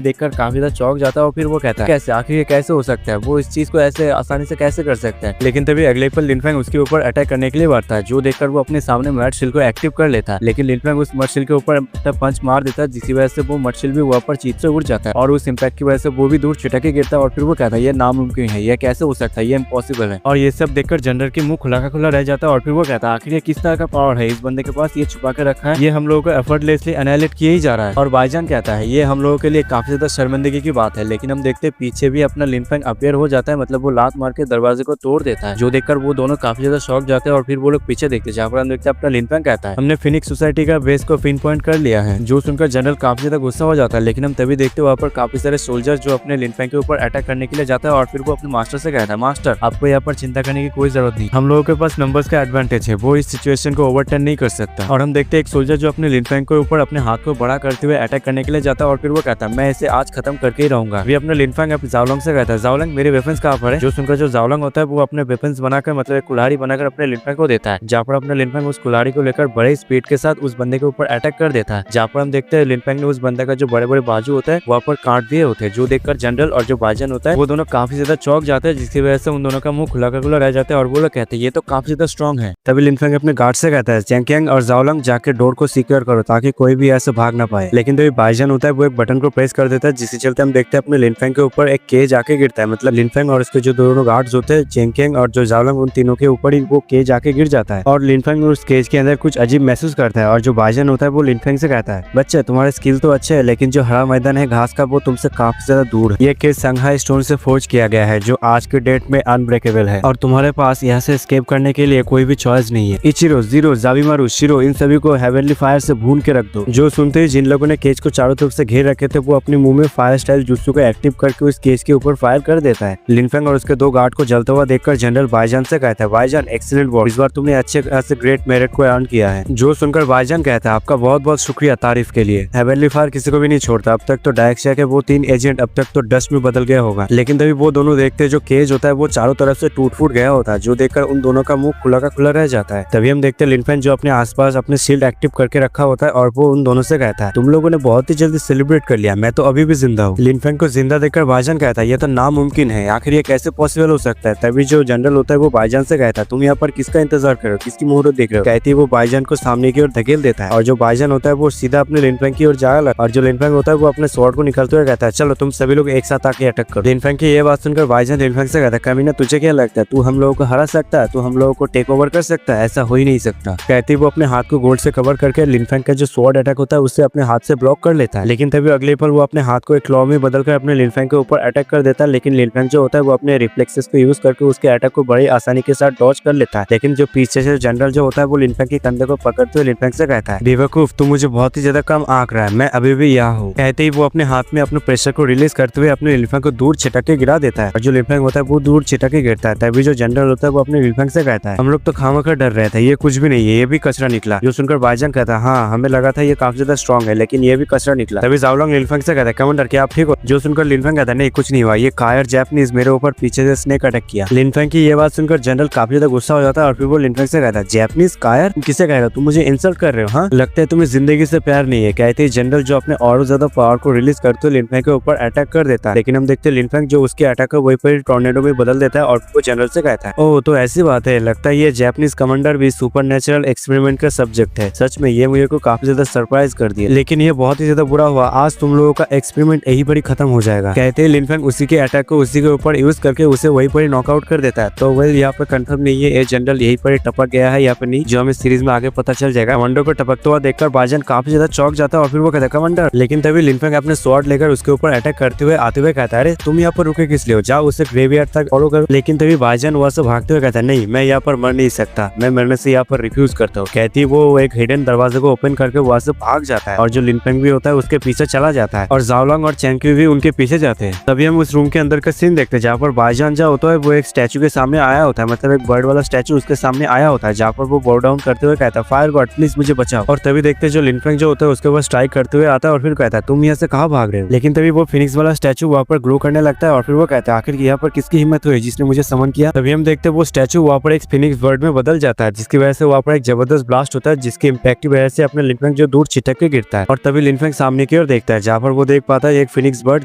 देखकर काफी ज्यादा चौंक जाता है और फिर वो कहता है कैसे, आखिर ये कैसे हो सकता है, वो इस चीज को ऐसे आसानी से कैसे कर सकता है। लेकिन तभी अगले पर लिनफेंग उसके ऊपर अटैक करने के लिए बढ़ता है, जो देखकर वो अपने सामने मर्ड शील्ड को एक्टिव कर लेता है। लेकिन लिनफेंग उस मर्ड शील्ड के ऊपर पंच मार देता है, जिसकी वजह से वो मर्ड शील्ड भी वहाँ पर चीत से उड़ जाता है और उस इम्पैक्ट की वजह से वो भी दूर छिटक के गिरता है। और फिर वो कहता है ये नामुमकिन है, ये कैसे हो सकता है, ये इम्पॉसिबल है। और ये सब देखकर जनरल की मुंह खुला का खुला रह जाता है और फिर वो कहता है आखिर ये किस तरह का पावर है इस बंदे के पास, ये छुपा के रखा है, ये हम लोगों को एफर्टलेसली एनालिट किया ही जा रहा है। और बाईजान कहता है ये हम लोगों के लिए काफी ज्यादा शर्मिंदगी की बात है। लेकिन हम देखते पीछे भी अपना लिनफेंग अपीयर हो जाता है, मतलब वो लात मार के दरवाजे को तोड़ देता है, जो देखकर वो दोनों काफी ज्यादा शॉक जाते हैं। और फिर वो लोग पीछे देखते हैं, जहाँ पर हम देखते हैं अपना लिनफेंग कहता है हमने फिनिक्स सोसाइटी का बेस को पिन पॉइंट कर लिया है। जो सुनकर जनरल काफी ज्यादा गुस्सा हो जाता है। लेकिन हम तभी देखते वहाँ पर काफी सारे सोल्जर जो अपने लिनफेंग के ऊपर अटैक करने के लिए जाता है और फिर वो अपने मास्टर से कहता है मास्टर आपको यहाँ पर चिंता करने की कोई जरूरत नहीं, हम लोगों के पास नंबर्स का एडवांटेज है, वो इस सिचुएशन को ओवरटर्न नहीं कर सकता। और हम देखते हैं एक सोल्जर जो अपने लिनफेंग के ऊपर अपने हाथ को बड़ा करते हुए अटैक करने के लिए जाता है और फिर वो कहता है मैं इसे आज खत्म करके ही रहूंगा। वे अपने लिनफेंग अपने जाओलोंग से कहता है जाओलोंग मेरे वेपन्स कहाँ पर है। जो सुनकर जो जाओलोंग होता है वो अपने वेपन्स बनाकर मतलब एक कुल्हाड़ी बनाकर अपने लिनफेंग को देता है, जहाँ पर अपने लिनफेंग उस कुल्हाड़ी को लेकर बड़े स्पीड के साथ उस बंदे के ऊपर अटैक कर देता है, जहाँ पर हम देखते हैं लिनफेंग ने उस बंदे का जो बड़े बड़े बाजू होता है वहाँ पर काट दिए होते हैं, जो देखकर जनरल और जो बाईजान होता है वो दोनों काफी ज्यादा चौक जाते हैं, जिसकी वजह से उन दोनों का मुंह खुला का खुला रह जाता है और वो लोग कहते हैं ये तो काफी ज्यादा स्ट्रॉन्ग है। तभी लिनफेंग अपने गार्ड से कहता है चैंगक्विंग और जाओलोंग जाके डोर को सिक्योर करो ताकि कोई भी ऐसे भाग ना पाए। लेकिन तभी बाईजान होता है वो एक बटन को प्रेस कर देता है, जिससे चलते हम देखते हैं अपने लिनफेंग के ऊपर एक केज आके गिरता है, मतलब लिनफेंग और उसके जो दोनों गार्ड्स होते हैं चैंगक्विंग और जो जाओलोंग उन तीनों के ऊपर ही वो केज आके गिर जाता है। और लिनफेंग उस केज के अंदर कुछ अजीब महसूस करता है और जो बाईजान होता है वो लिनफेंग से कहता है बच्चे तुम्हारे स्किल तो अच्छे है, लेकिन जो हरा मैदान है घास का वो तुमसे काफी ज्यादा दूर है। ये केज संघाई स्टोन से फोर्ज किया गया है जो आज के डेट में अनब्रेकेबल है और तुम्हारे पास यहाँ से एस्केप करने के लिए कोई भी चॉइस नहीं है। इचिरो, जीरो, जाबिमारू, शिरो इन सभी को हेवनली फायर से भून के रख दो। जो सुनते ही जिन लोगों ने केज को चारों तरफ से घेर रखे थे वो अपने मुंह में फायर स्टाइल जुत्सु को एक्टिव करके उस केज इसके ऊपर फायर कर देता है। लिनफेंग और उसके 2 गार्ड को जलता हुआ देखकर जनरल बाईजान से कहता है, बाईजान एक्सीलेंट वर्क, इस बार तुमने अच्छे खासे ग्रेट मेरिट को अर्न किया है। जो सुनकर बाईजान कहता है, आपका बहुत बहुत शुक्रिया तारीफ के लिए। हेवनली फायर किसी को भी नहीं छोड़ता। अब तक तो डायरेक्शिया के वो 3 एजेंट अब तक तो डस्ट में बदल गया होगा, लेकिन तभी वो दोनों देखते हैं जो केज होता है वो चारों तरफ से टूट फूट गया होता है, जो देखकर उन दोनों का मुंह खुला का खुला रह जाता है। तभी हम देखते हैं लिनफेंग जो अपने आसपास अपने शील्ड एक्टिव करके रखा होता है और वो उन दोनों से कहता है, तुम लोगों ने बहुत ही जल्दी सेलिब्रेट कर लिया, मैं तो अभी भी जिंदा हूँ। लिनफेंग को जिंदा देखकर बाईजान कहता है, ये तो नामुमकिन है, आखिर ये कैसे पॉसिबल हो सकता है। तभी जो जनरल होता है वो बाईजान से कहता है, तुम यहाँ पर किसका इंतजार कर रहे हो, किसकी मुहूर्त देख रहे हो। कहती है वो बाईजान को सामने की ओर धकेल देता है और जो बाईजान होता है वो सीधा अपने लिनफेंग की ओर जाएगा और जो लिनफेंग होता है वो अपने स्वॉर्ड को निकालते हुए कहता है, चलो तुम सभी लोग एक साथ आके अटैक करो। लिनफेंग की ये बात सुनकर बाईजान लिनफेंग से कहता है, कमीना तुझे क्या लगता है, तू हम लोगों को हरा सकता है, तू हम लोगों को टेक ओवर कर सकता है, ऐसा हो ही नहीं सकता। कहती वो अपने हाथ को गोल्ड से कवर करके लिनफेंग का जो स्वॉर्ड अटैक होता है उससे अपने हाथ से ब्लॉक कर लेता है। लेकिन तभी अगले पल वो अपने हाथ को एक क्लॉ में बदलकर अपने लिनफेंग के ऊपर अटैक कर देता है। लेकिन लिनफेंग जो होता है वो अपने रिफ्लेक्सेस को यूज करके उसके अटैक को बड़ी आसानी के साथ डॉज कर लेता है। लेकिन जो पीछे से जनरल जो होता है वो लिनफेंग के कंधे को पकड़ते हुए लिनफेंग से कहता है, बेवकूफ तू मुझे बहुत ही ज्यादा कम आंक रहा है, मैं अभी भी यहाँ हूँ। कहते ही वो अपने हाथ में अपने प्रेशर को रिलीज करते हुए अपने लिनफेंग को दूर छिटक के गिरा देता है और जो लिनफेंग होता है वो दूर छिटक के गिरता है। तभी जो जनरल होता है वो अपने लिनफेंग से कहता है, हम लोग तो खामखा डर रहे थे, ये कुछ भी नहीं है, ये भी कचरा निकला। जो सुनकर बाईजान कहता है, हाँ हमें लगा था ये काफी ज्यादा स्ट्रॉन्ग है लेकिन ये भी कचरा निकला। तभी जाओलोंग लिनफेंग से कहता है, कमांडर क्या आप ठीक हो। जो सुनकर लिनफेंग कहता है, नहीं कुछ नहीं हुआ, ये कायर जैपनीज मेरे ऊपर पीछे से स्नेक अटैक किया। लिनफेंग की ये बात सुनकर जनरल काफी ज्यादा गुस्सा हो जाता है और फिर वो लिनफेंग से कहता है, जैपनीज कायर, तुम किसे कह रहे हो, तुम मुझे इंसल्ट कर रहे हो, हाँ लगता है तुम्हें जिंदगी से प्यार नहीं है। कहते ही जनरल जो अपने और ज्यादा पावर को रिलीज करते हुए लिनफेंग के ऊपर अटैक कर देता है। लेकिन हम देखते हैं लिनफेंग जो उसके अटैक को वही पर टॉर्नेडो में बदल देता है और वो जनरल से कहता है, ओह तो ऐसी बात है, लगता है ये जैपनीज कमांडर भी सुपरनेचुरल एक्सपेरिमेंट का सब्जेक्ट है। सच में ये मुझे को काफी ज्यादा सरप्राइज कर दिया, लेकिन ये बहुत ही ज्यादा बुरा हुआ, आज तुम लोगों का एक्सपेरिमेंट यही पर ही खत्म हो जाएगा। कहते हैं लिनफेंग उसी के अटैक को उसी के ऊपर यूज करके उसे वही पर ही नॉकआउट कर देता है। तो वेल यहाँ पर कंफर्म नहीं है ये जनरल यही पर टपक गया है या फिर नहीं, जो हमें सीरीज में आगे पता चल जाएगा। कमांडर को टपकता हुआ देखकर बाईजान काफी ज्यादा चौंक जाता है और फिर वो कहता है, कमांडर। लेकिन तभी लिनफेंग अपने स्वॉर्ड लेकर उसके ऊपर अटैक करते हुए आते हुए कहता है, अरे तुम यहाँ पर रुके किस लिए हो, जाओ उसे ग्रेवयार्ड तक फॉलो करो। लेकिन तभी बाईजान वहां से भागते हुए कहता है, नहीं मैं यहाँ पर मर नहीं सकता, मैं मरने से यहाँ पर रिफ्यूज करता हूँ। कहती वो एक हिडन दरवाजे को ओपन करके वहां से भाग जाता है और जो लिनफेंग भी होता है उसके पीछे चला जाता है और जाओलोंग और चेंक्यू भी उनके पीछे जाते हैं। तभी हम उस रूम के अंदर का सीन देखते हैं जहाँ पर बाईजान जो होता है वो एक स्टैचू के सामने आया होता है, मतलब एक बर्ड वाला स्टैचू उसके सामने आया होता है, जहाँ पर वो बो डाउन करते हुए कहता है, फायर गॉड प्लीज मुझे बचाओ। और तभी देखते हैं जो लिनफेंग जो होता है उसके ऊपर स्ट्राइक करते हुए आता है और फिर कहता है, तुम यहाँ से कहाँ भाग रहे हो। लेकिन तभी वो फिनिक्स वाला स्टैचू वहाँ पर ग्लो करने लगता है और फिर वो कहता है, आखिर यहाँ पर किसकी हिम्मत हुई जिसने मुझे समन किया। तभी हम देखते हैं वो स्टैचू वहाँ पर एक फिनिक्स बर्ड में बदल जाता है, जिसकी वजह से वहाँ पर एक जबरदस्त ब्लास्ट होता है, जिसके इम्पैक्ट की वजह से अपने लिनफेंग जो दूर छिटक के गिरता है। और तभी लिनफेंग सामने की ओर देखता है जहाँ पर वो देख पाता है एक फिनिक्स बर्ड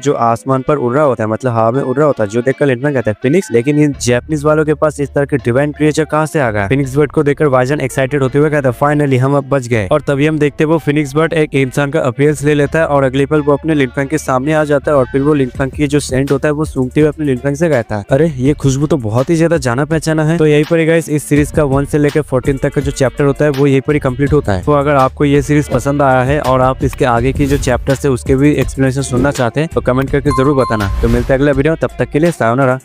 जो आसमान पर उड़ रहा होता है, मतलब हवा में उड़ रहा होता है, जो देखकर लिनफेंग कहता है, फिनिक्स, लेकिन इन जैपनीज वालों के पास इस तरह के डिवाइन क्रिएचर कहाँ से आ गया। फिनिक्स बर्ड को देखकर बाईजान एक्साइटेड होते हुए कहता है, फाइनली हम अब बच गए। और तभी हम देखते हैं वो फिनिक्स बर्ड एक इंसान का अपीयरेंस ले लेता है और अगले पल वो अपने लिनफेंग के सामने आ जाता है और फिर वो लिनफेंग की जो सेंट होता है वो सूंघते हुए अपने लिनफेंग से कहता है, अरे ये खुशबू तो बहुत ही ज्यादा जाना पहचाना है। तो यही पर गाइस इस सीरीज का 1 से लेकर 14 तक का जो चैप्टर होता है वो यही पर ही कंप्लीट होता है। तो अगर आपको ये सीरीज पसंद आया है और आप इसके आगे की जो चैप्टर्स है उसके भी एक्सप्लेनेशन सुनना चाहते हैं तो कमेंट करके जरूर बताना। तो मिलते हैं अगले वीडियो, तब तक के लिए सायोनारा।